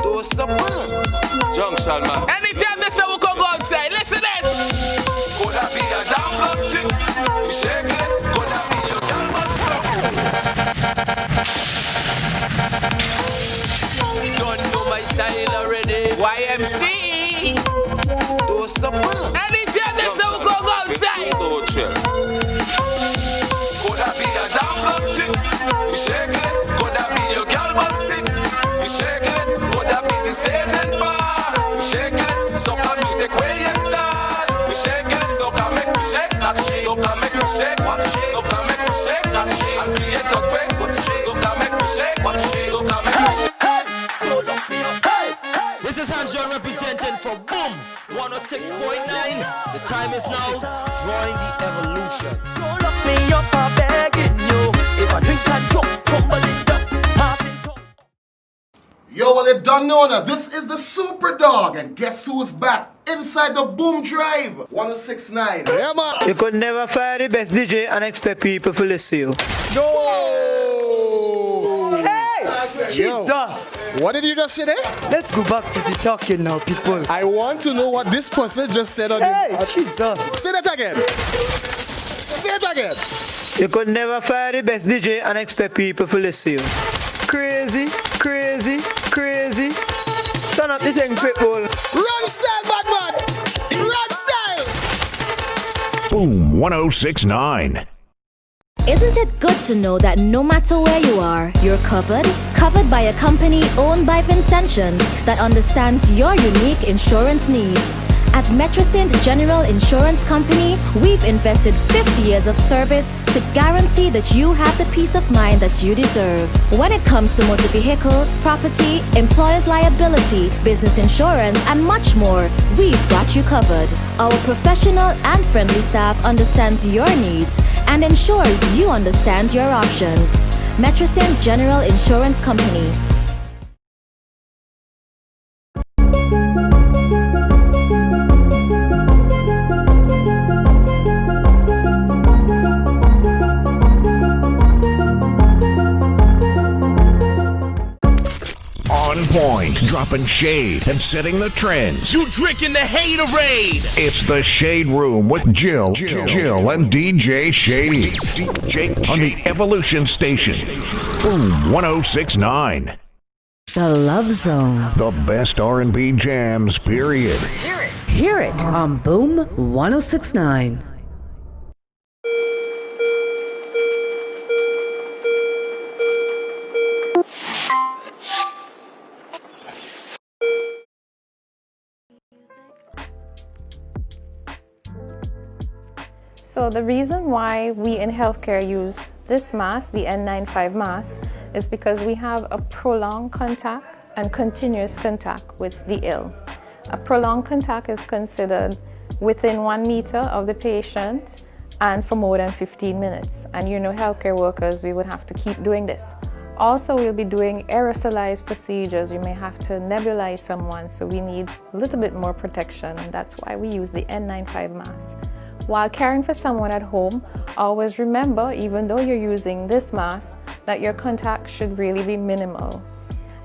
Do something. Junction man. Anytime this we can go outside. Listen to this. Could that be a damn block shit? You shake it. Could that be your damn block? Don't know my style already. YMC. Do something. Anytime this we can go outside. Could that be a damn block shit? You shake it. Could that be your girl boxing? You shake it. Could that be the stage and bar? You shake it. Soca music where you start. You shake it. Soca make me shake. Start shake. Soca make John representing for Boom 106.9. The time is now. Drawing the evolution. Don't lock me up, I'm begging you. If I drink and drop, tumbling down, half in top. Yo, well, you done know now. This is the Super Dog, and guess who's back? Inside the Boom Drive 1069. Yeah, man. You could never fire the best DJ and expect people to listen to you. No! Hey! Jesus! What did you just say there? Let's go back to the talking now, people. I want to know what this person just said on Hey! Jesus! Say that again. Say it again. You could never fire the best DJ and expect people to listen to you. Crazy, crazy, crazy. Turn up the thing, people. Run style, bad man. Run style. Boom 1069. Isn't it good to know that no matter where you are, you're covered? Covered by a company owned by Vincentians that understands your unique insurance needs. At Metrosint General Insurance Company, we've invested 50 years of service to guarantee that you have the peace of mind that you deserve. When it comes to motor vehicle, property, employer's liability, business insurance, and much more, we've got you covered. Our professional and friendly staff understands your needs and ensures you understand your options. Metrosint General Insurance Company. On point, dropping shade and setting the trends. You drinking the haterade. It's the Shade Room with Jill and DJ Shady. DJ on the Evolution Station. Boom 1069. The Love Zone. The best R&B jams, period. Hear it on Boom 1069. So the reason why we in healthcare use this mask, the N95 mask, is because we have a prolonged contact and continuous contact with the ill. A prolonged contact is considered within 1 meter of the patient and for more than 15 minutes. And you know, healthcare workers, we would have to keep doing this. Also, we'll be doing aerosolized procedures. You may have to nebulize someone, so we need a little bit more protection, and that's why we use the N95 mask. While caring for someone at home, always remember, even though you're using this mask, that your contact should really be minimal.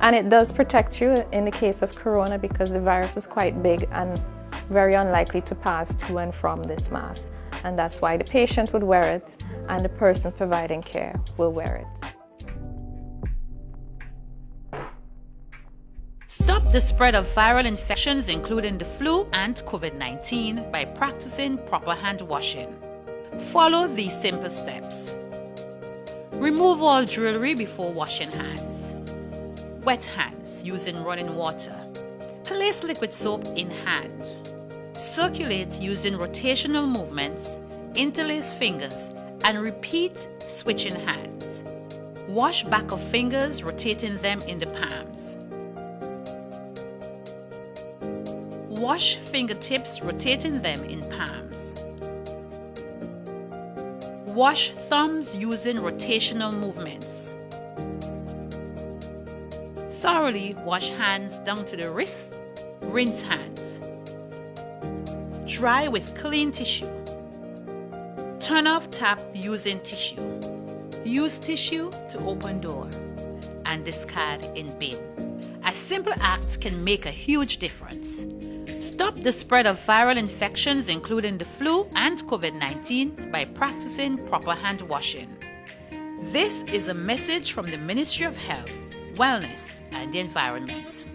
And it does protect you in the case of corona because the virus is quite big and very unlikely to pass to and from this mask. And that's why the patient would wear it and the person providing care will wear it. Stop the spread of viral infections, including the flu and COVID-19, by practicing proper hand washing. Follow these simple steps. Remove all jewelry before washing hands. Wet hands using running water. Place liquid soap in hand. Circulate using rotational movements, interlace fingers, and repeat switching hands. Wash back of fingers, rotating them in the palms. Wash fingertips, rotating them in palms. Wash thumbs using rotational movements. Thoroughly wash hands down to the wrists. Rinse hands. Dry with clean tissue. Turn off tap using tissue. Use tissue to open door and discard in bin. A simple act can make a huge difference. Stop the spread of viral infections, including the flu and COVID-19, by practicing proper hand washing. This is a message from the Ministry of Health, Wellness and the Environment.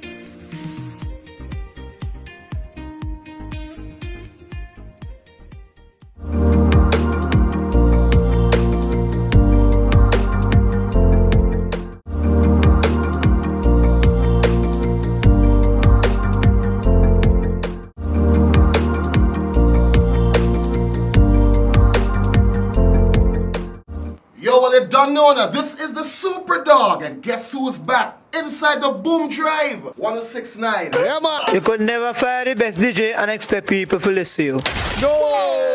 Yo, well, you done know now. This is the Super Dog, and guess who's back? inside the Boom Drive 1069. Yeah, man. You could never fire the best DJ and expect people to listen to you. No!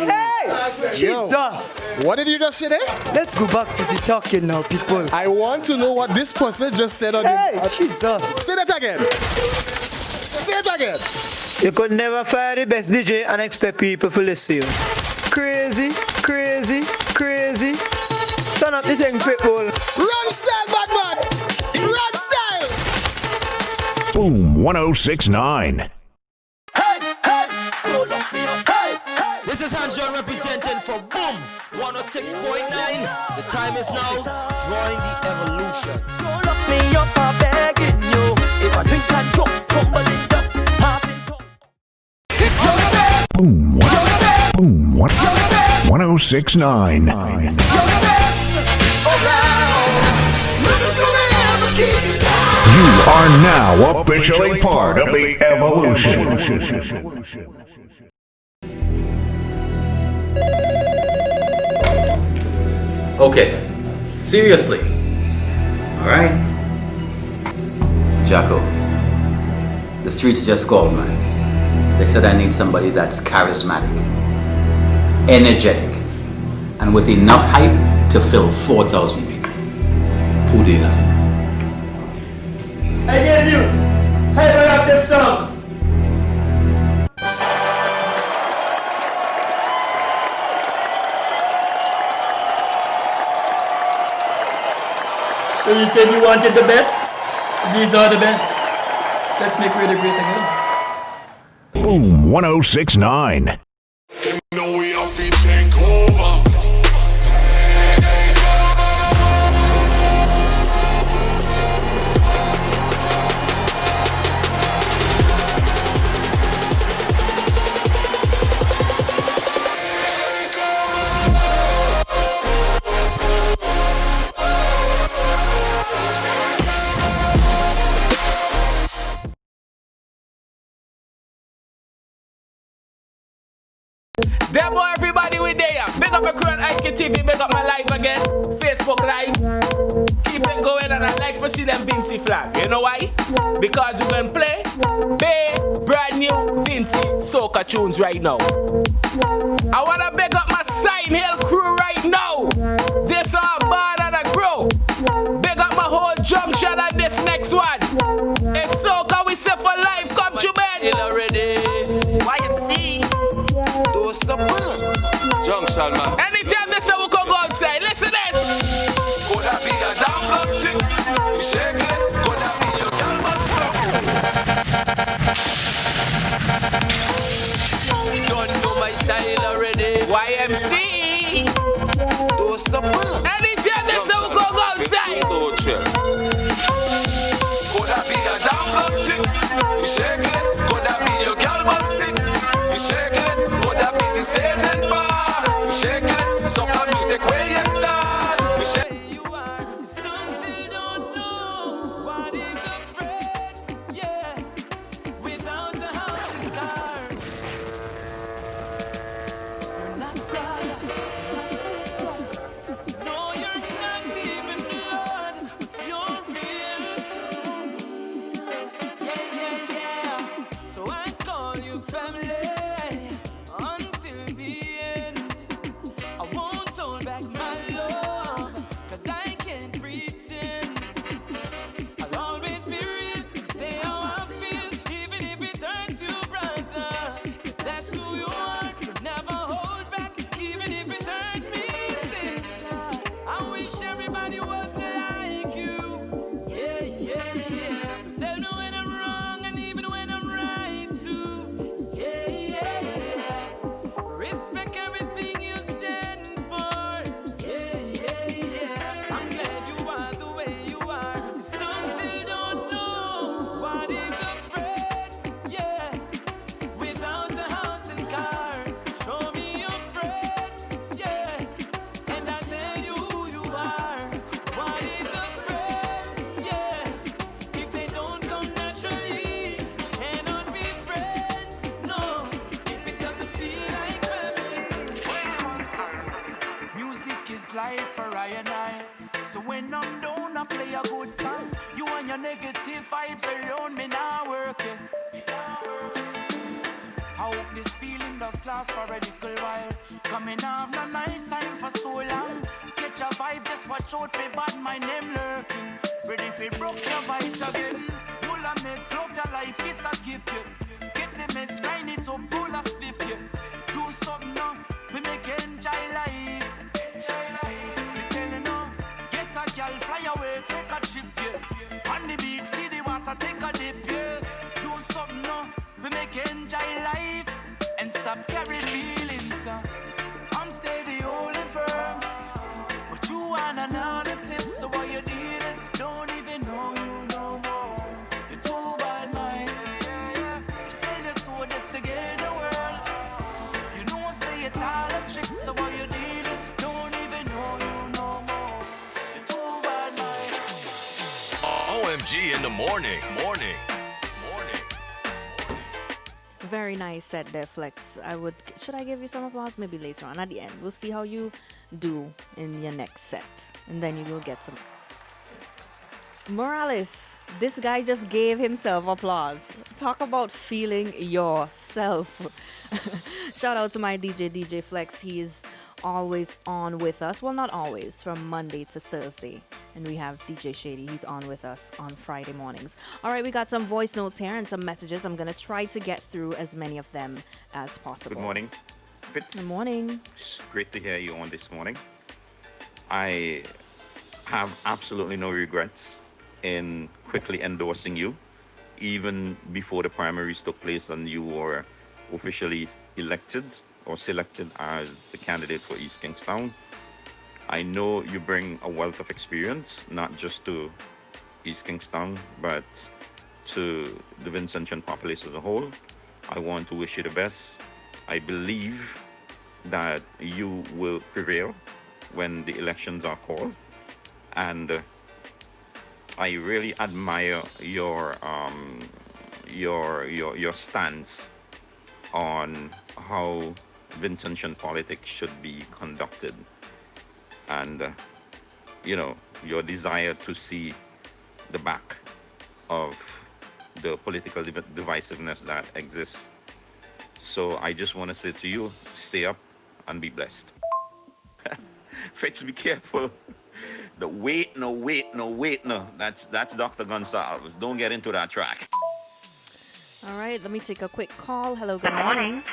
Hey! Jesus! What did you just say there? Let's go back to the talking now, people. I want to know what this person just said on Hey, Jesus! Say that again. Say it again. You could never fire the best DJ and expect people to listen to you. Crazy, crazy, crazy. Turn up the thing, people. Run style, bad man. Run style. Boom 1069. This is Hans John representing for Boom 106.9. The time is now drawing the evolution. Don't lock me up, I'm begging you. If I drink and drop, tumbling down, half in top. Boom 1069. You are now officially part of the evolution. Okay, seriously. Alright? Jacko, the streets just called, man. They said I need somebody that's charismatic, energetic, and with enough hype to fill 4,000 people. Who do you have? I gave you hyperactive songs. So you said you wanted the best? These are the best. Let's make really great again. Boom 1069. know we have to take over. Demo everybody with there. Big up my crew on IKTV, big up my live again. Facebook live. Keep it going and I like to see them Vincy flag. You know why? Because we're gonna play big, brand new Vincy soca tunes right now. I wanna big up my Sign Hill crew right now. This our band and a crew. Big up my whole junction and this next one. It's soca we say for life. Come to bed. Already. YMC. Junction man. Anytime this we can go outside. Listen this. Could that be a damn black chick? You shake it. Could that be your girl Don't know my style already. YMC. Anytime this we can go outside. Could that be a damn black chick? You shake it. Could that be your girl sick? You shake it. Could that be the stage and bar? You shake it. Soca music where you start. You shake it. Life for I and I. So when I'm down wanna play a good song. You and your negative vibes around me now working. I hope this feeling does last for a little while. Coming off no nice time for so long. Catch a vibe, just watch out for bad mind them lurking. Ready for broke your vibes again. Full of meds, love your life, it's a gift, yeah. Get the meds, grind it up, full of spliff, yeah. Do something now, we make you enjoy life. Me tell you now, get a girl, fly away, take a trip, yeah. On the beach, see the water, take a dip, yeah. Do something now, we make you enjoy life. And stop carrying feelings, cause I'm steady, holding firm. But you want another tip, so what you did is don't even know you no more. You're too bad, mind. You sell your soul just to get the world. You know, say it's all a trick, so what you did is don't even know you no more. You're too bad, mind. OMG in the morning. Very nice set there, Flex. Should I give you some applause? Maybe later on at the end. We'll see how you do in your next set. And then you will get some. Morales, this guy just gave himself applause. Talk about feeling yourself. Shout out to my DJ Flex. He is always on with us. Well, not always, from Monday to Thursday. And we have DJ Shady. He's on with us on Friday mornings. All right, we got some voice notes here and some messages. I'm going to try to get through as many of them as possible. Good morning, Fitz. Good morning. It's great to hear you on this morning. I have absolutely no regrets in quickly endorsing you, even before the primaries took place and you were officially elected or selected as the candidate for East Kingstown. I know you bring a wealth of experience, not just to East Kingstown, but to the Vincentian populace as a whole. I want to wish you the best. I believe that you will prevail when the elections are called. And I really admire your stance on how Vincentian politics should be conducted. And, your desire to see the back of the political divisiveness that exists. So I just want to say to you, stay up and be blessed. Fitz, be careful. The wait, no. That's Dr. Gonsalves. Don't get into that track. All right, let me take a quick call. Hello, good morning.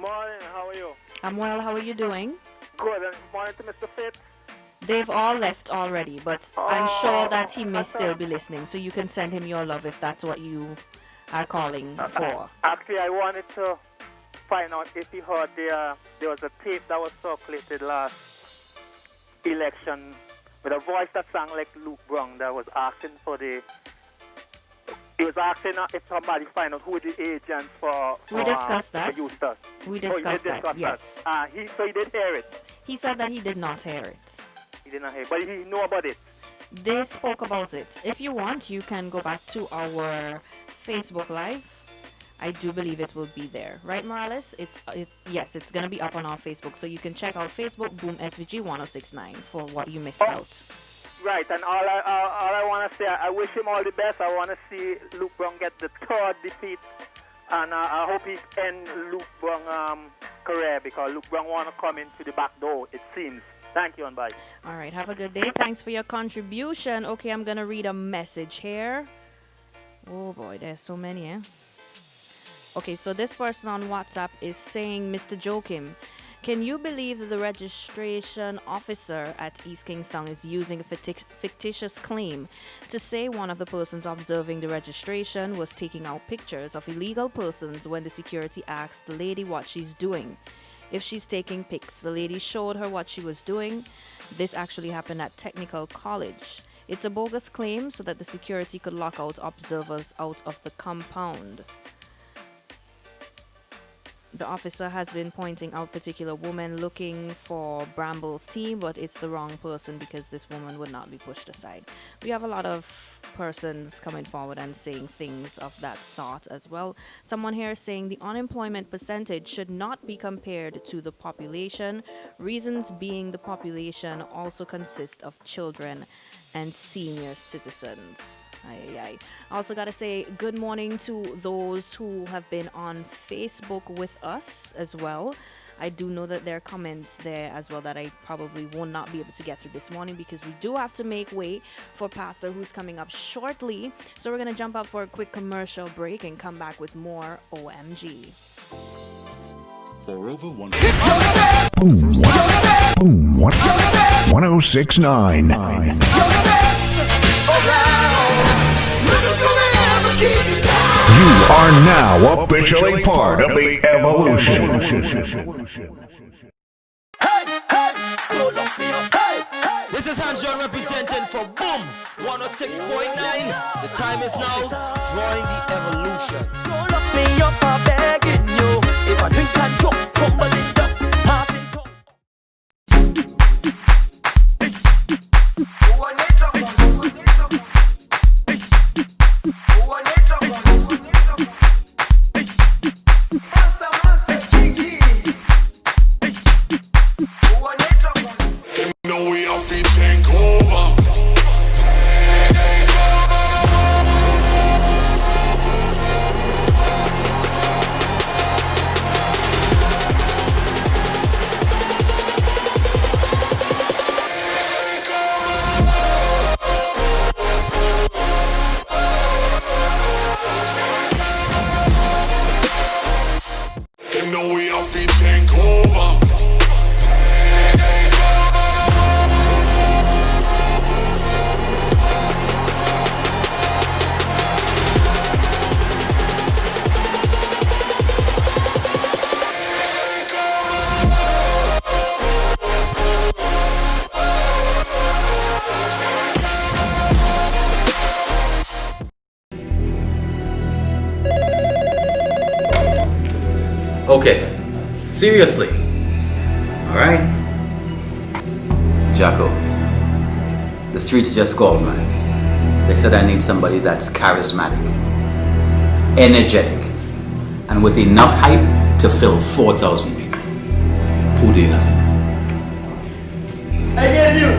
Morning, how are you? I'm well, how are you doing? Good, and morning to Mr. Fitz. They've all left already, but I'm sure that he may still be listening, so you can send him your love if that's what you are calling for. Actually, I wanted to find out if he heard there was a tape that was circulated last election with a voice that sang like Luke Brown that was asking for the... He was asking if somebody find out who the agents for... We discussed that. For Eustace. We discussed that, yes. So he did hear it. He said that he did not hear it. He did not hear it, but he knew about it. They spoke about it. If you want, you can go back to our Facebook Live. I do believe it will be there. Right, Morales? Yes, it's going to be up on our Facebook. So you can check out Facebook, Boom SVG 1069 for what you missed out. Right, and all I want to say, I wish him all the best. I want to see Luke Brown get the third defeat. And I hope he end Luke Brown's career because Luke Brown want to come into the back door, it seems. Thank you and bye. All right, have a good day. Thanks for your contribution. Okay, I'm going to read a message here. Oh boy, there's so many, eh? Okay, so this person on WhatsApp is saying, Mr. Joachim, can you believe that the registration officer at East Kingstown is using a fictitious claim to say one of the persons observing the registration was taking out pictures of illegal persons when the security asked the lady what she's doing? If she's taking pics, the lady showed her what she was doing. This actually happened at Technical College. It's a bogus claim so that the security could lock out observers out of the compound. The officer has been pointing out particular woman looking for Bramble's team, but it's the wrong person because this woman would not be pushed aside. We have a lot of persons coming forward and saying things of that sort as well. Someone here saying the unemployment percentage should not be compared to the population. Reasons being the population also consists of children and senior citizens. Aye, aye. I also got to say good morning to those who have been on Facebook with us as well. I do know that there are comments there as well that I probably will not be able to get through this morning because we do have to make way for Pastor who's coming up shortly. So we're going to jump out for a quick commercial break and come back with more OMG. For over one. Boom. Boom. 1069. You are now officially part of the evolution. This is Hans John representing for Boom 106.9. The time is now. Drawing the evolution. Don't lock me up, I'm begging you. If I drink and drop, crumbling down. Okay, seriously. Alright? Jacko, the streets just called, man. They said I need somebody that's charismatic, energetic, and with enough hype to fill 4,000 people. Who do you have? I gave you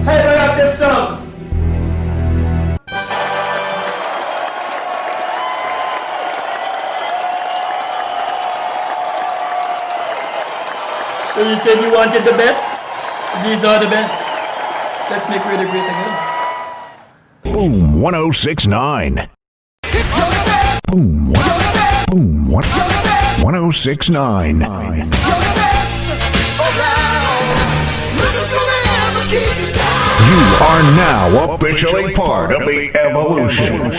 hyperactive songs. So you said you wanted the best? These are the best. Let's make radio great again. Boom 1069. Boom 1069. You are now officially part of the evolution.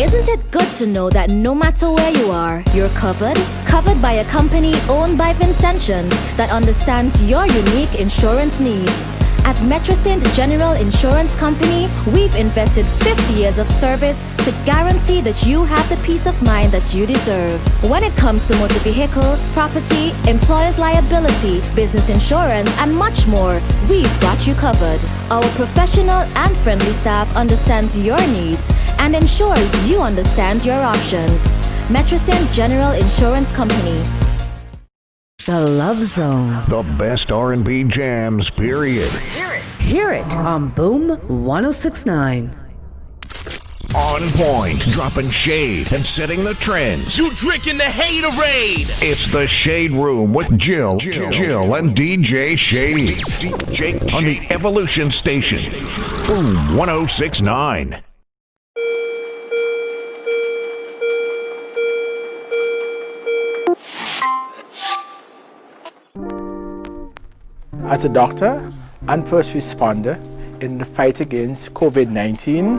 Isn't it good to know that no matter where you are, you're covered? Covered by a company owned by Vincentians that understands your unique insurance needs. At Metrosint General Insurance Company, we've invested 50 years of service to guarantee that you have the peace of mind that you deserve. When it comes to motor vehicle, property, employer's liability, business insurance, and much more, we've got you covered. Our professional and friendly staff understands your needs and ensures you understand your options. Metrosint General Insurance Company. The Love Zone. The best R&B jams, period. Hear it on Boom 1069. On point, dropping shade and setting the trends. You drinking the haterade. It's the Shade Room with Jill and DJ Shade. On the Evolution Station. Boom 1069. As a doctor and first responder in the fight against COVID-19,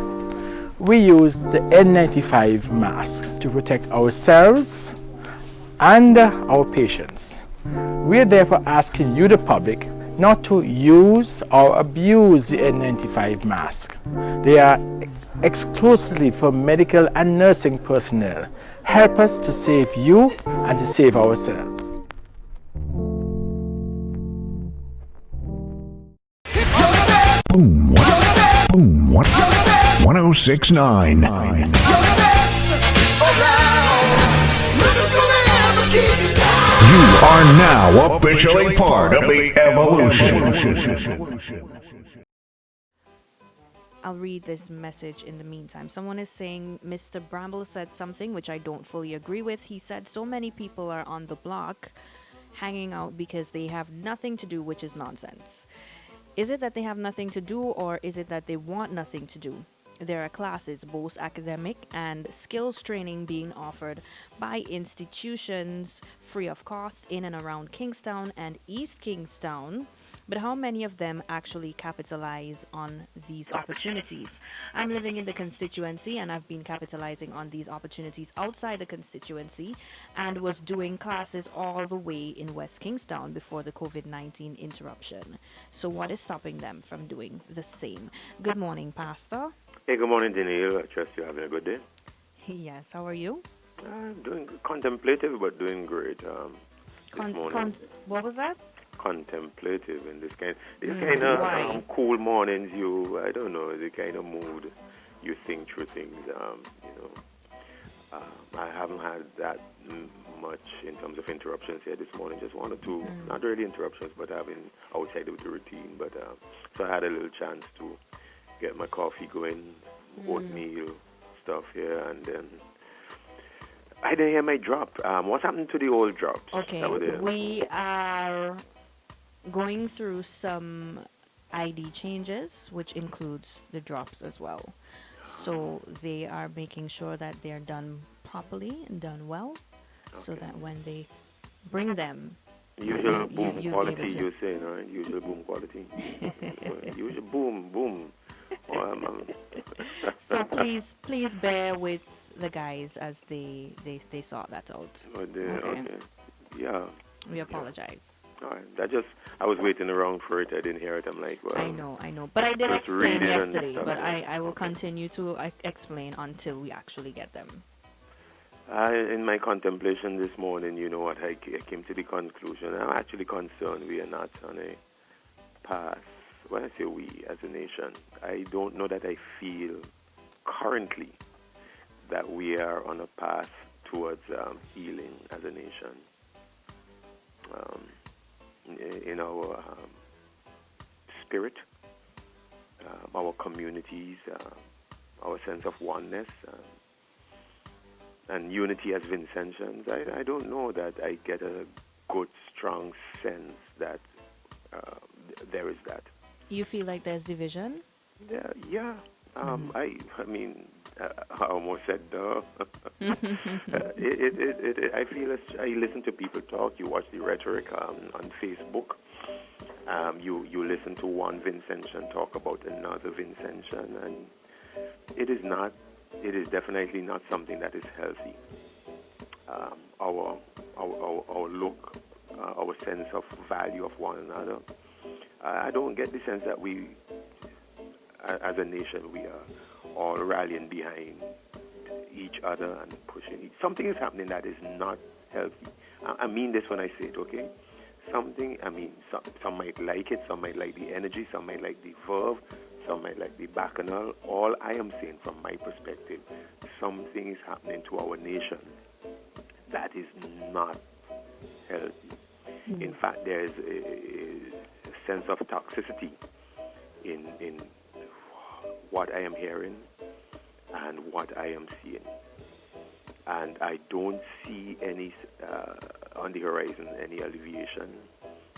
we use the N95 mask to protect ourselves and our patients. We are therefore asking you, the public, not to use or abuse the N95 mask. They are exclusively for medical and nursing personnel. Help us to save you and to save ourselves. Boom 1069. You are now officially part of the evolution. I'll read this message in the meantime. Someone is saying Mr. Bramble said something which I don't fully agree with. He said so many people are on the block hanging out because they have nothing to do, which is nonsense. Is it that they have nothing to do, or is it that they want nothing to do? There are classes, both academic and skills training, being offered by institutions free of cost in and around Kingstown and East Kingstown. But how many of them actually capitalize on these opportunities? I'm living in the constituency and I've been capitalizing on these opportunities outside the constituency and was doing classes all the way in West Kingstown before the COVID-19 interruption. So what is stopping them from doing the same? Good morning, Pastor. Hey, good morning, Daniel. I trust you're having a good day. Yes, how are you? I'm doing contemplative, but doing great. This morning. What was that? Contemplative in this kind of cool mornings. I don't know, the kind of mood you think through things. I haven't had that much in terms of interruptions here this morning. Just one or two, not really interruptions, but I've been outside of the routine. But so I had a little chance to get my coffee going, oatmeal stuff here, and then I didn't hear my drop. What's happened to the old drops? Okay, we are going through some ID changes, which includes the drops as well. So they are making sure that they're done properly and done well, so that when they bring them, usual boom quality, you're saying, right? Usual boom quality. Usual boom. So please bear with the guys as they sort that out. Okay. Yeah. We apologize. All right. I was waiting around for it. I didn't hear it. I'm like, well. I know. But I did explain yesterday. But I will continue to explain until we actually get them. In my contemplation this morning, you know what, I came to the conclusion. I'm actually concerned we are not on a path. When I say we as a nation, I don't know that I feel currently that we are on a path towards healing as a nation. In our spirit, our communities, our sense of oneness, and unity as Vincentians. I don't know that I get a good, strong sense that there is that. You feel like there's division? Yeah. I mean, I almost said duh. I feel I listen to people talk. You watch the rhetoric on Facebook. You listen to one Vincentian talk about another Vincentian, and it is definitely not something that is healthy. Our look, our sense of value of one another. I don't get the sense that we, as a nation, we are all rallying behind each other and pushing. Something is happening that is not healthy. I mean this when I say it, okay? Some might like it, some might like the energy, some might like the verve, some might like the bacchanal. All I am saying from my perspective, something is happening to our nation that is not healthy. In fact, there is a sense of toxicity in what I am hearing and what I am seeing. And I don't see any, on the horizon, any alleviation.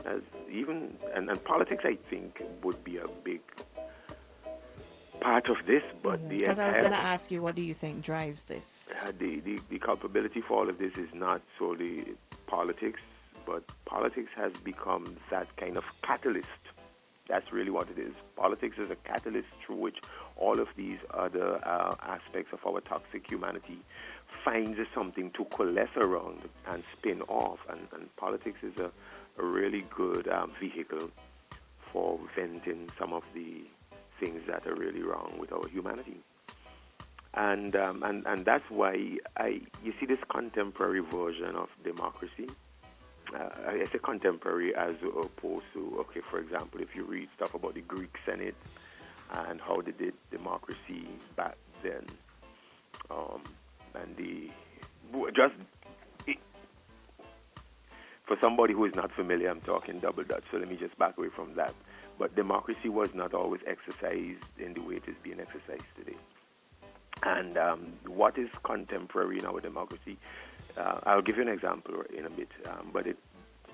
And politics, I think, would be a big part of this, but because I was going to ask you, what do you think drives this? The culpability for all of this is not solely politics, but politics has become that kind of catalyst. That's really what it is. Politics is a catalyst through which all of these other aspects of our toxic humanity finds something to coalesce around and spin off. And politics is a really good vehicle for venting some of the things that are really wrong with our humanity. And that's why you see this contemporary version of democracy. I say contemporary as opposed to, okay, for example, if you read stuff about the Greek Senate and how they did democracy back then, For somebody who is not familiar, I'm talking double Dutch, so let me just back away from that. But democracy was not always exercised in the way it is being exercised today. And what is contemporary in our democracy? I'll give you an example in a bit, but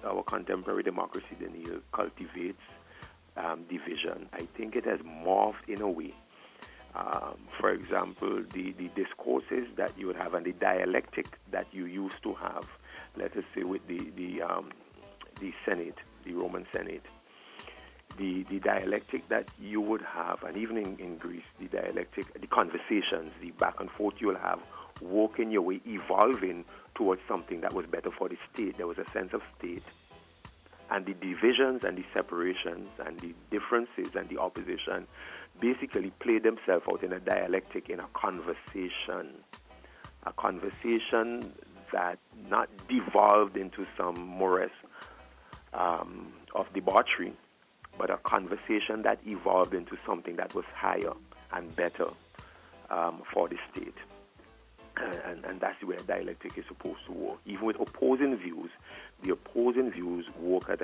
our contemporary democracy, Daniel, cultivates division. I think it has morphed in a way. For example, the discourses that you would have and the dialectic that you used to have, let us say with the Senate, the Roman Senate, the dialectic that you would have, and even in Greece, the dialectic, the conversations, the back and forth you will have, working your way, evolving towards something that was better for the state. There was a sense of state. And the divisions and the separations and the differences and the opposition basically played themselves out in a dialectic, in a conversation that not devolved into some morass of debauchery, but a conversation that evolved into something that was higher and better for the state. And that's where dialectic is supposed to work. Even with opposing views, the opposing views work as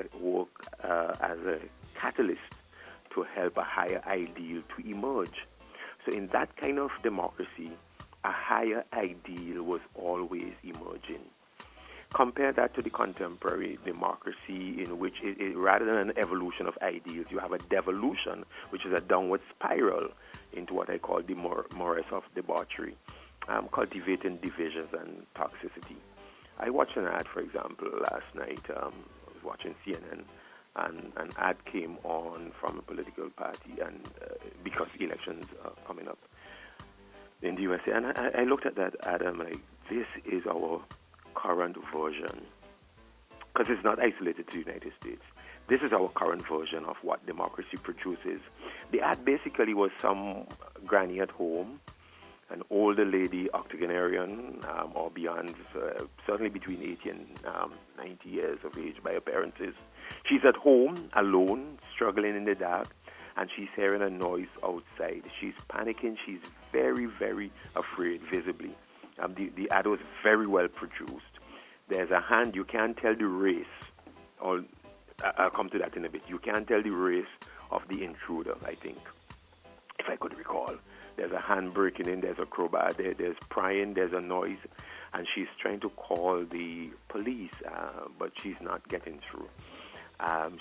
a catalyst to help a higher ideal to emerge. So in that kind of democracy, a higher ideal was always emerging. Compare that to the contemporary democracy, in which rather than an evolution of ideals, you have a devolution, which is a downward spiral into what I call the morass of debauchery, cultivating divisions and toxicity. I watched an ad, for example, last night. I was watching CNN, and an ad came on from a political party, and because elections are coming up in the USA, and I looked at that ad, and I'm like, this is our current version, because it's not isolated to the United States. This is our current version of what democracy produces. The ad basically was some granny at home, an older lady, octogenarian or beyond, certainly between 80 and 90 years of age by appearances. She's at home, alone, struggling in the dark, and she's hearing a noise outside. She's panicking. She's very, very afraid, visibly. The ad was very well produced. There's a hand. You can't tell the race. I'll come to that in a bit. You can't tell the race of the intruder, I think, if I could recall. There's a hand breaking in. There's a crowbar. There's prying. There's a noise. And she's trying to call the police, but she's not getting through.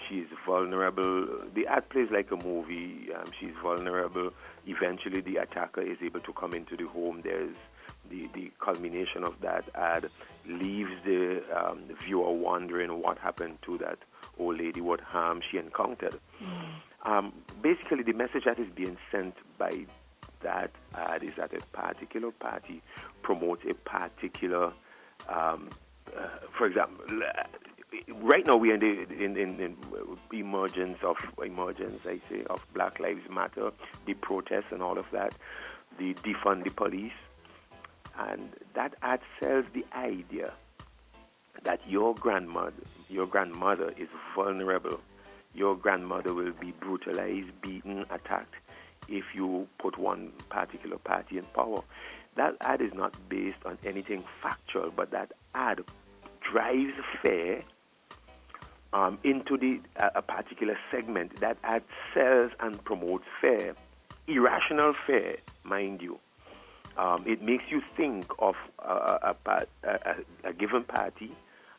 She's vulnerable. The ad plays like a movie. She's vulnerable. Eventually, the attacker is able to come into the home. There's the culmination of that ad leaves the viewer wondering what happened to that old lady, what harm she encountered. Basically, the message that is being sent by that ad is that a particular party promotes a particular, for example, right now we are in the emergence, I say, of Black Lives Matter, the protests and all of that, the defund the police. And that ad sells the idea that your grandmother is vulnerable. Your grandmother will be brutalized, beaten, attacked if you put one particular party in power. That ad is not based on anything factual, but that ad drives fear into a particular segment. That ad sells and promotes fear, irrational fear, mind you. It makes you think of a given party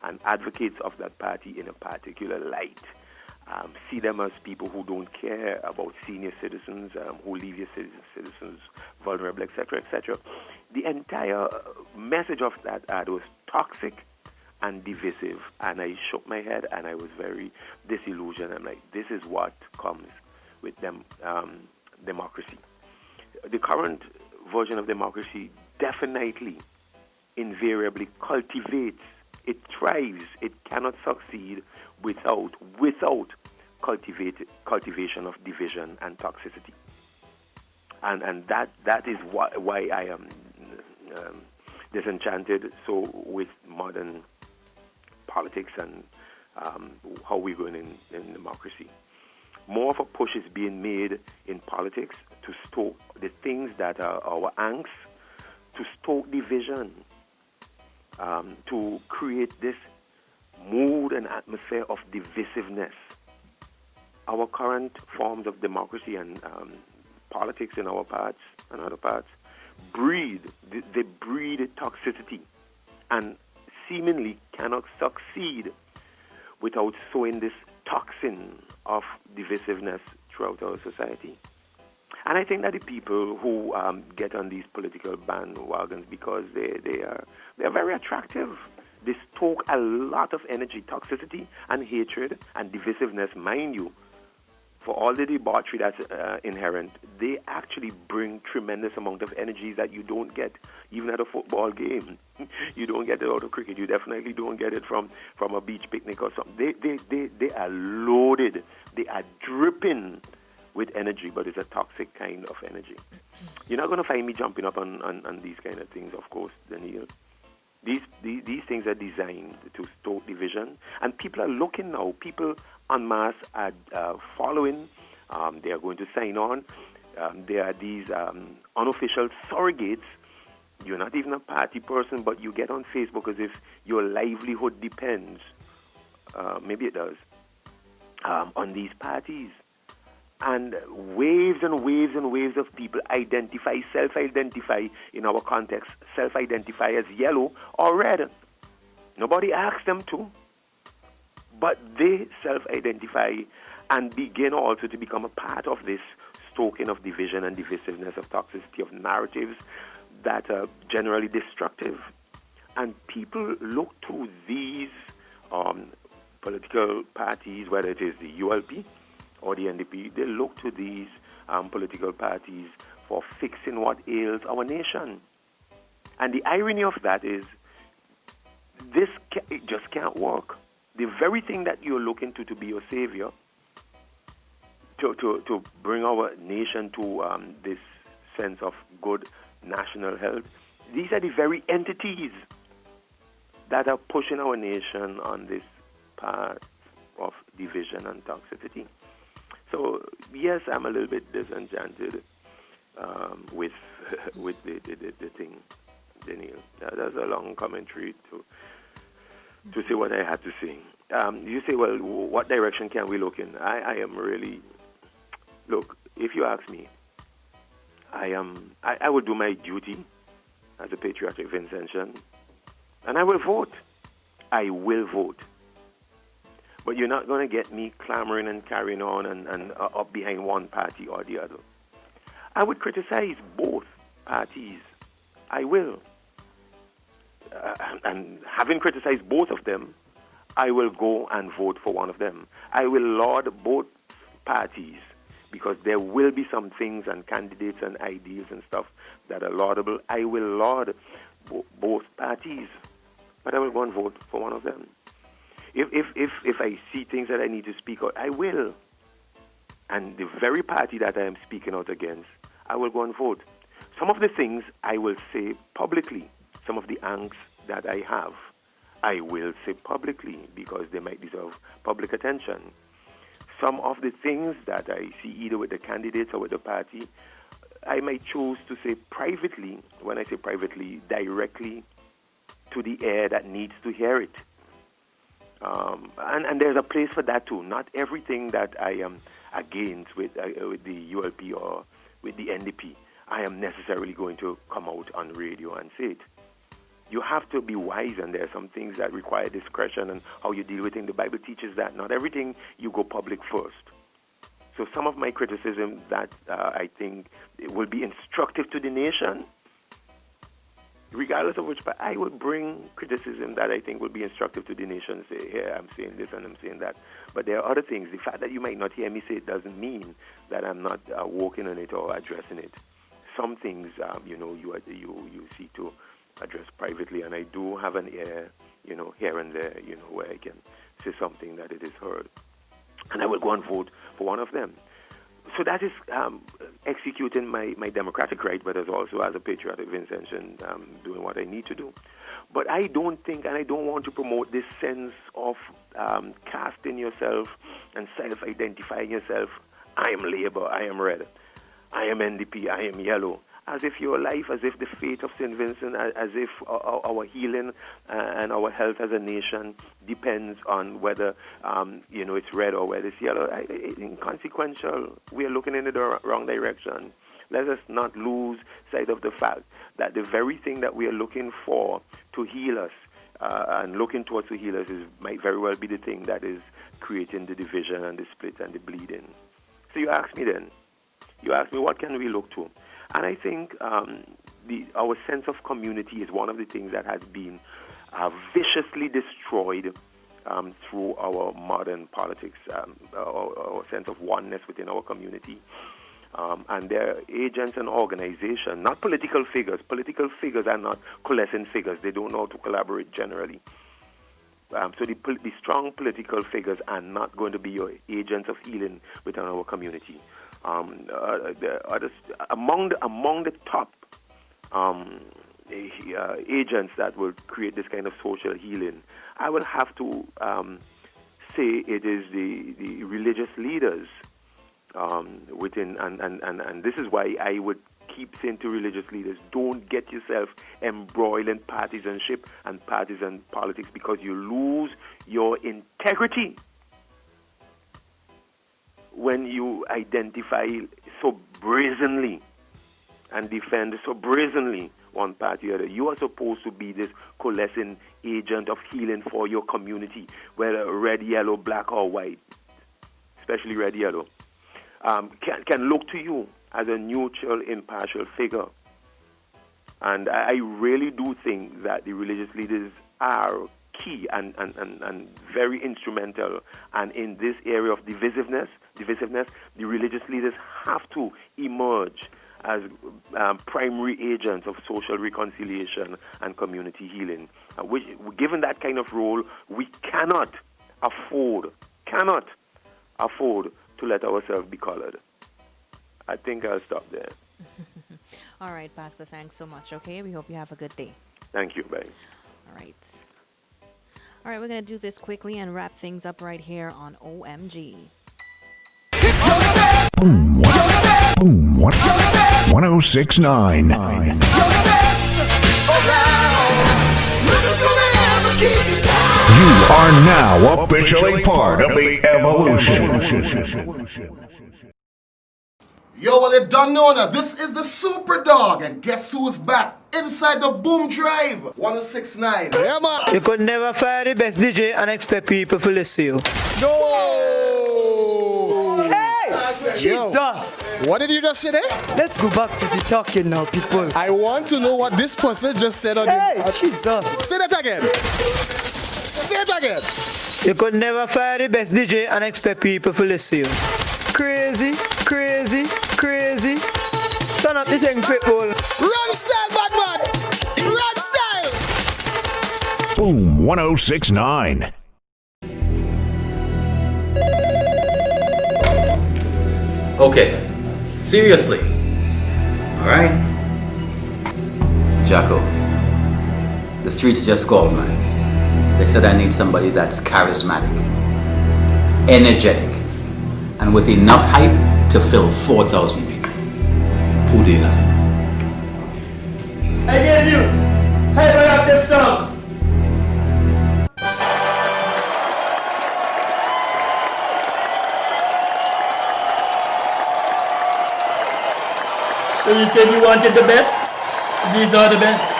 and advocates of that party in a particular light. See them as people who don't care about senior citizens, who leave your citizens vulnerable, etc., etc. The entire message of that ad was toxic and divisive, and I shook my head and I was very disillusioned. I'm like, this is what comes with democracy. The current version of democracy definitely, invariably cultivates, it thrives, it cannot succeed without cultivation of division and toxicity. And that is why I am disenchanted with modern politics and how we're going in democracy. More of a push is being made in politics to stoke the things that are our angst, to stoke division, to create this mood and atmosphere of divisiveness. Our current forms of democracy and politics in our parts and other parts they breed toxicity and seemingly cannot succeed without sowing this toxin of divisiveness throughout our society. And I think that the people who get on these political bandwagons because they're very attractive. They stoke a lot of energy, toxicity, and hatred and divisiveness, mind you. For all the debauchery that's inherent, they actually bring tremendous amount of energy that you don't get even at a football game. You don't get it out of cricket. You definitely don't get it from a beach picnic or something. They are loaded. They are dripping with energy, but it's a toxic kind of energy. You're not going to find me jumping up on these kind of things, of course, Daniel. These things are designed to stoke division, and people are looking now. People en masse are following. They are going to sign on. There are these unofficial surrogates. You're not even a party person, but you get on Facebook as if your livelihood depends. Maybe it does. On these parties. And waves and waves and waves of people self-identify in our context, self-identify as yellow or red. Nobody asks them to, but they self-identify and begin also to become a part of this stoking of division and divisiveness, of toxicity, of narratives that are generally destructive. And people look to these political parties, whether it is the ULP or the NDP, they look to these political parties for fixing what ails our nation. And the irony of that is it just can't work. The very thing that you're looking to be your savior, to bring our nation to this sense of good national health, these are the very entities that are pushing our nation on this path of division and toxicity. So, yes, I'm a little bit disenchanted with the thing, Daniel. That's a long commentary to say what I had to say. You say, well, what direction can we look in? I am really... Look, if you ask me, I will do my duty as a patriotic Vincentian, and I will vote. I will vote. But you're not going to get me clamoring and carrying on and up behind one party or the other. I would criticize both parties. I will. And having criticized both of them, I will go and vote for one of them. I will laud both parties because there will be some things and candidates and ideas and stuff that are laudable. I will laud both parties, but I will go and vote for one of them. If I see things that I need to speak out, I will. And the very party that I am speaking out against, I will go and vote. Some of the things I will say publicly. Some of the angst that I have, I will say publicly because they might deserve public attention. Some of the things that I see either with the candidates or with the party, I might choose to say privately. When I say privately, directly to the ear that needs to hear it. And there's a place for that too. Not everything that I am against with the ULP or with the NDP, I am necessarily going to come out on radio and say it. You have to be wise, and there are some things that require discretion and how you deal with it. The Bible teaches that not everything you go public first. So some of my criticism that I think will be instructive to the nation, regardless of which, but I will bring criticism that I think will be instructive to the nation. Say, here, I'm saying this and I'm saying that. But there are other things. The fact that you might not hear me say it doesn't mean that I'm not working on it or addressing it. Some things, you see to address privately, and I do have an ear, here and there, where I can say something that it is heard. And I will go and vote for one of them. So that is executing my democratic right, but as also as a patriotic Vincentian, doing what I need to do. But I don't think, and I don't want to promote this sense of casting yourself and self-identifying yourself. I am Labour, I am Red, I am NDP, I am Yellow. as if your life, as if the fate of St. Vincent, as if our healing and our health as a nation depends on whether, it's red or whether it's yellow. Inconsequential. We are looking in the wrong direction. Let us not lose sight of the fact that the very thing that we are looking for to heal us and looking towards to heal us might very well be the thing that is creating the division and the split and the bleeding. So you ask me what can we look to? And I think our sense of community is one of the things that has been viciously destroyed through our modern politics, our sense of oneness within our community. And their agents and organizations, not political figures. Political figures are not coalescing figures. They don't know how to collaborate generally. So the strong political figures are not going to be your agents of healing within our community. Among the top agents that will create this kind of social healing, I will have to say it is the religious leaders within, and this is why I would keep saying to religious leaders, don't get yourself embroiled in partisanship and partisan politics, because you lose your integrity when you identify so brazenly and defend so brazenly one party or other. You are supposed to be this coalescing agent of healing for your community, whether red, yellow, black, or white, especially red, yellow. Can look to you as a neutral, impartial figure. And I really do think that the religious leaders are key and very instrumental. And in this area of divisiveness, the religious leaders have to emerge as primary agents of social reconciliation and community healing. Which, given that kind of role, we cannot afford to let ourselves be colored. I think I'll stop there. All right, Pastor, thanks so much, okay? We hope you have a good day. Thank you, bye. All right, we're going to do this quickly and wrap things up right here on OMG. Boom, 1069. You are now officially part of the evolution. Yo, well, you done know now. This is the Super Dog, and guess who's back? Inside the Boom Drive 1069. Yeah, man. You could never fire the best DJ and expect people to listen to you. No! Hey! Jesus! What did you just say there? Let's go back to the talking now, people. I want to know what this person just said on Jesus! Say that again. Say it again. You could never fire the best DJ and expect people to listen to you. Crazy. Turn up the thing, pitbull. Run style, bad man. Run style. Boom 1069. Okay, seriously. All right, Jacko. The streets just called, man. They said I need somebody that's charismatic, energetic, and with enough hype to fill 4,000 people. Who do you have? I gave you hyperactive songs. So you said you wanted the best? These are the best.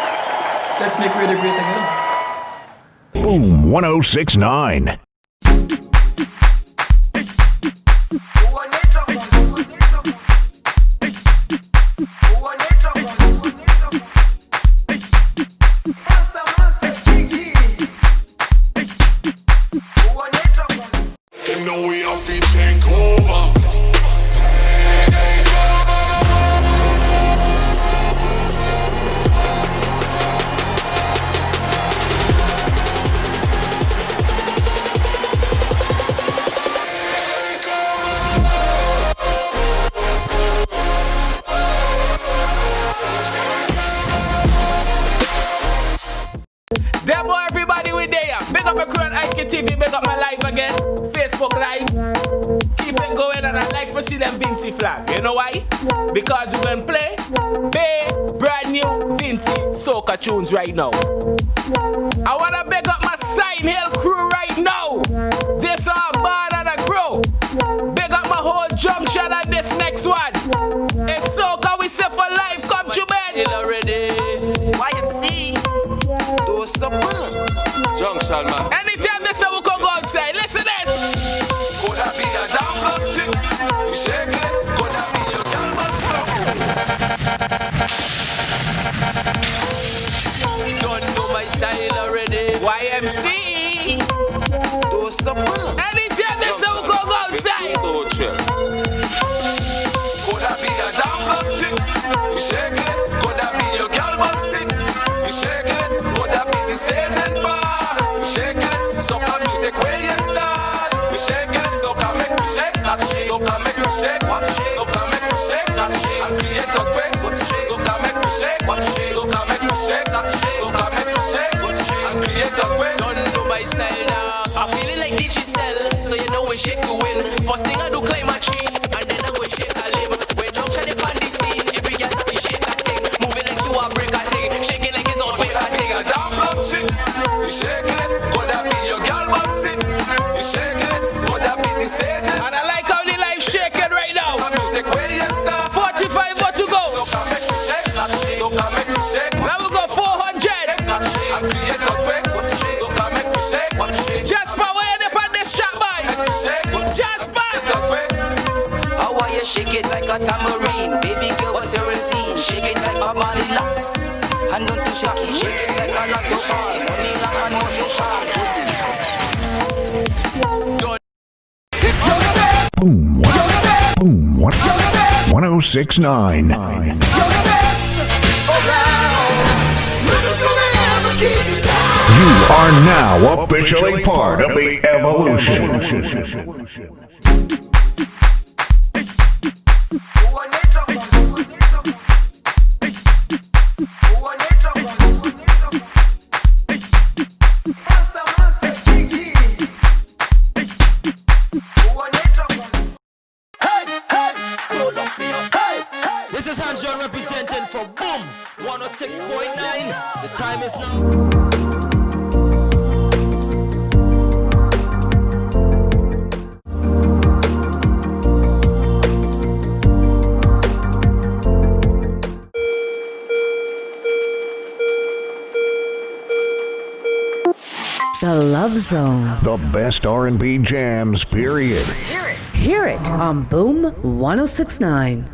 Let's make radio great again. Boom 1069. TV, big up my live again. Facebook Live. Keep it going and I like to see them Vincy flag. You know why? Because we're going to play brand new Vincy soca tunes right now. I want to big up my Sign Hill crew right now. This are Bad and a crew. Big up my whole junction and this next one. It's soca we say for life. Come to bed. Already. YMC. Do something. Junction man. Anytime this we can go outside. Listen to this. Could that be a damn club chick? You shake it. Could that be your girl Don't know my style already. YMC. Do something. Anytime this we can go outside. Could that be a damn club chick? You shake it. Could that be your girl boxing? You shake it. Could that be the stage and bar? You shake it. Soca music where you start. You shake it. Soca make me shake. Start shake. Soca make me shake. Soca make me shake. Start shake. And create a quick. Soca make me shake. Soca make me shake. Start shake. Soca make me shake. And create a quick. Don't know my style now. I'm feeling like digital, so you know we shake to win. First thing I do climb a tree, and then I go shake a limb. When junction up on the scene, every girl have to shake a thing. Moving like you a break a thing, shaking like it's out way a thing. A damn club chick, you shake it. Could that be your girl boxing? You shake it. Could that be the stage? And I like how the life shaking right now. Music where you start. 45 more to go. Soca make me shake. Soca make me shake. Now we go 400. And create a quick. Soca make me shake. Jasper, where you up on this track, boy? Jasper. How are you shake it like a tambourine? Baby girl, what's your routine? Shake it like a body locks. And don't you shake it. Shake it like a lotto ball. Money lock and motion sharp. Boom. Boom. 1069. You are now officially part of the evolution. This is Hans John representing for Boom 106.9. The time is now. The Love Zone. The best R&B jams, period. Hear it on Boom 1069.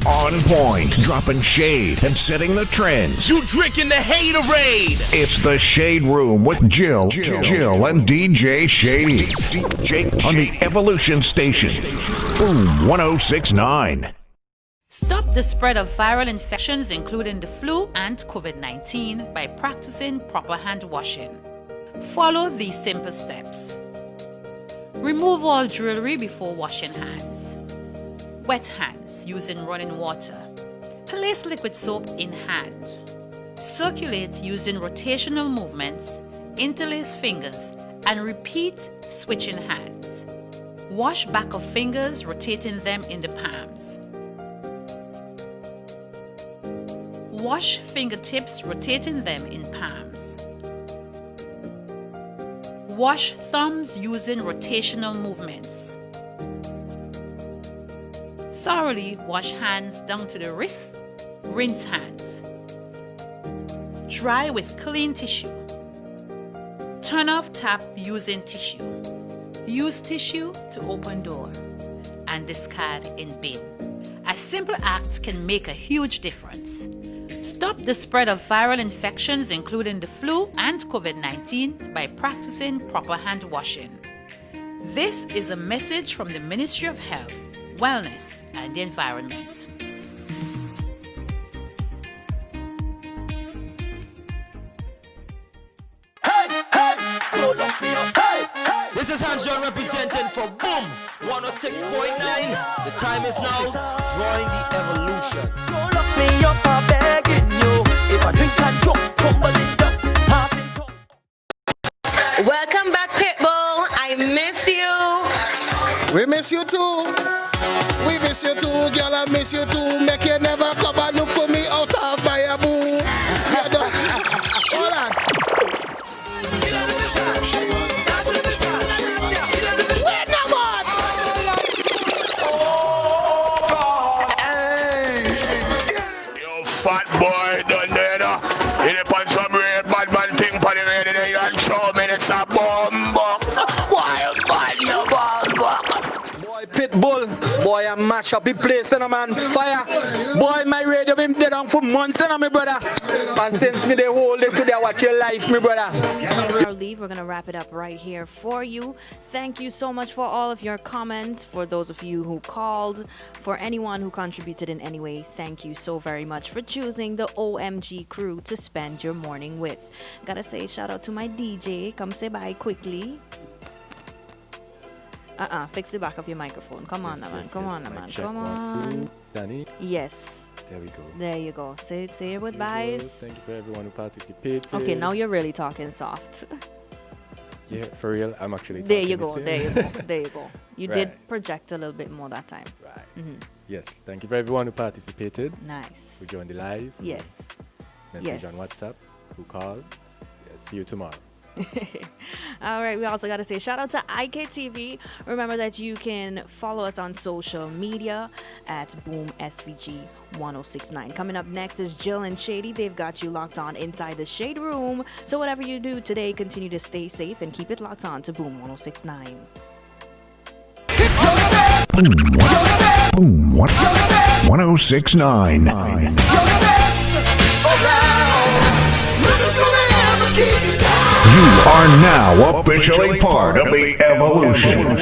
On point, dropping shade and setting the trends. You drinking the haterade. It's the Shade Room with Jill and DJ Shady. DJ on the Evolution Station. Boom 1069. Stop the spread of viral infections, including the flu and COVID-19, by practicing proper hand washing. Follow these simple steps. Remove all jewelry before washing hands. Wet hands using running water. Place liquid soap in hand. Circulate using rotational movements, interlace fingers, and repeat switching hands. Wash back of fingers, rotating them in the palms. Wash fingertips, rotating them in palms. Wash thumbs using rotational movements. Thoroughly wash hands down to the wrists. Rinse hands. Dry with clean tissue. Turn off tap using tissue. Use tissue to open door and discard in bin. A simple act can make a huge difference. Stop the spread of viral infections, including the flu and COVID-19, by practicing proper hand washing. This is a message from the Ministry of Health, Wellness, and the Environment. This is Hans John representing for Boom 106.9. The time is now. Drawing the evolution. Don't lock me up, I'm begging you. If I drink and drop, tumbling down. Welcome back, Pitbull. I miss you. We miss you too. We miss you too, girl. I miss you too. Make you never come and look for me out of my boo. Hold on. Wait now, man. You fat boy, done there. You depend some red bad man thing for the radio there and show me it's a bomb. Wild bad, you bomb. Boy, Pitbull, boy, I mash up the place and I'm on fire. Boy, my radio been dead on for months and my brother. And since me they hold it today, I watch your life, me brother. Our leave, we're gonna wrap it up right here for you. Thank you so much for all of your comments, for those of you who called, for anyone who contributed in any way. Thank you so very much for choosing the OMG crew to spend your morning with. Gotta say shout out to my DJ. Come say bye quickly. Fix the back of your microphone. Come on, man. Come on, man. Come on. Danny? Yes. There we go. There you go. Say your goodbyes. Thank you for everyone who participated. Okay, now you're really talking soft. Yeah, for real, I'm actually There talking you go. the There you same. go. There you go. You Right. did project a little bit more that time. Right. Mm-hmm. Yes, thank you for everyone who participated. Nice. Who joined the live. Yes. Message Yes. on WhatsApp. Who called. Yeah, see you tomorrow. All right, we also got to say shout out to IKTV. Remember that you can follow us on social media at Boom SVG 1069. Coming up next is Jill and Shady. They've got you locked on inside the Shade Room. So whatever you do today, continue to stay safe and keep it locked on to Boom 1069. Boom 1069. You are now officially part of the evolution.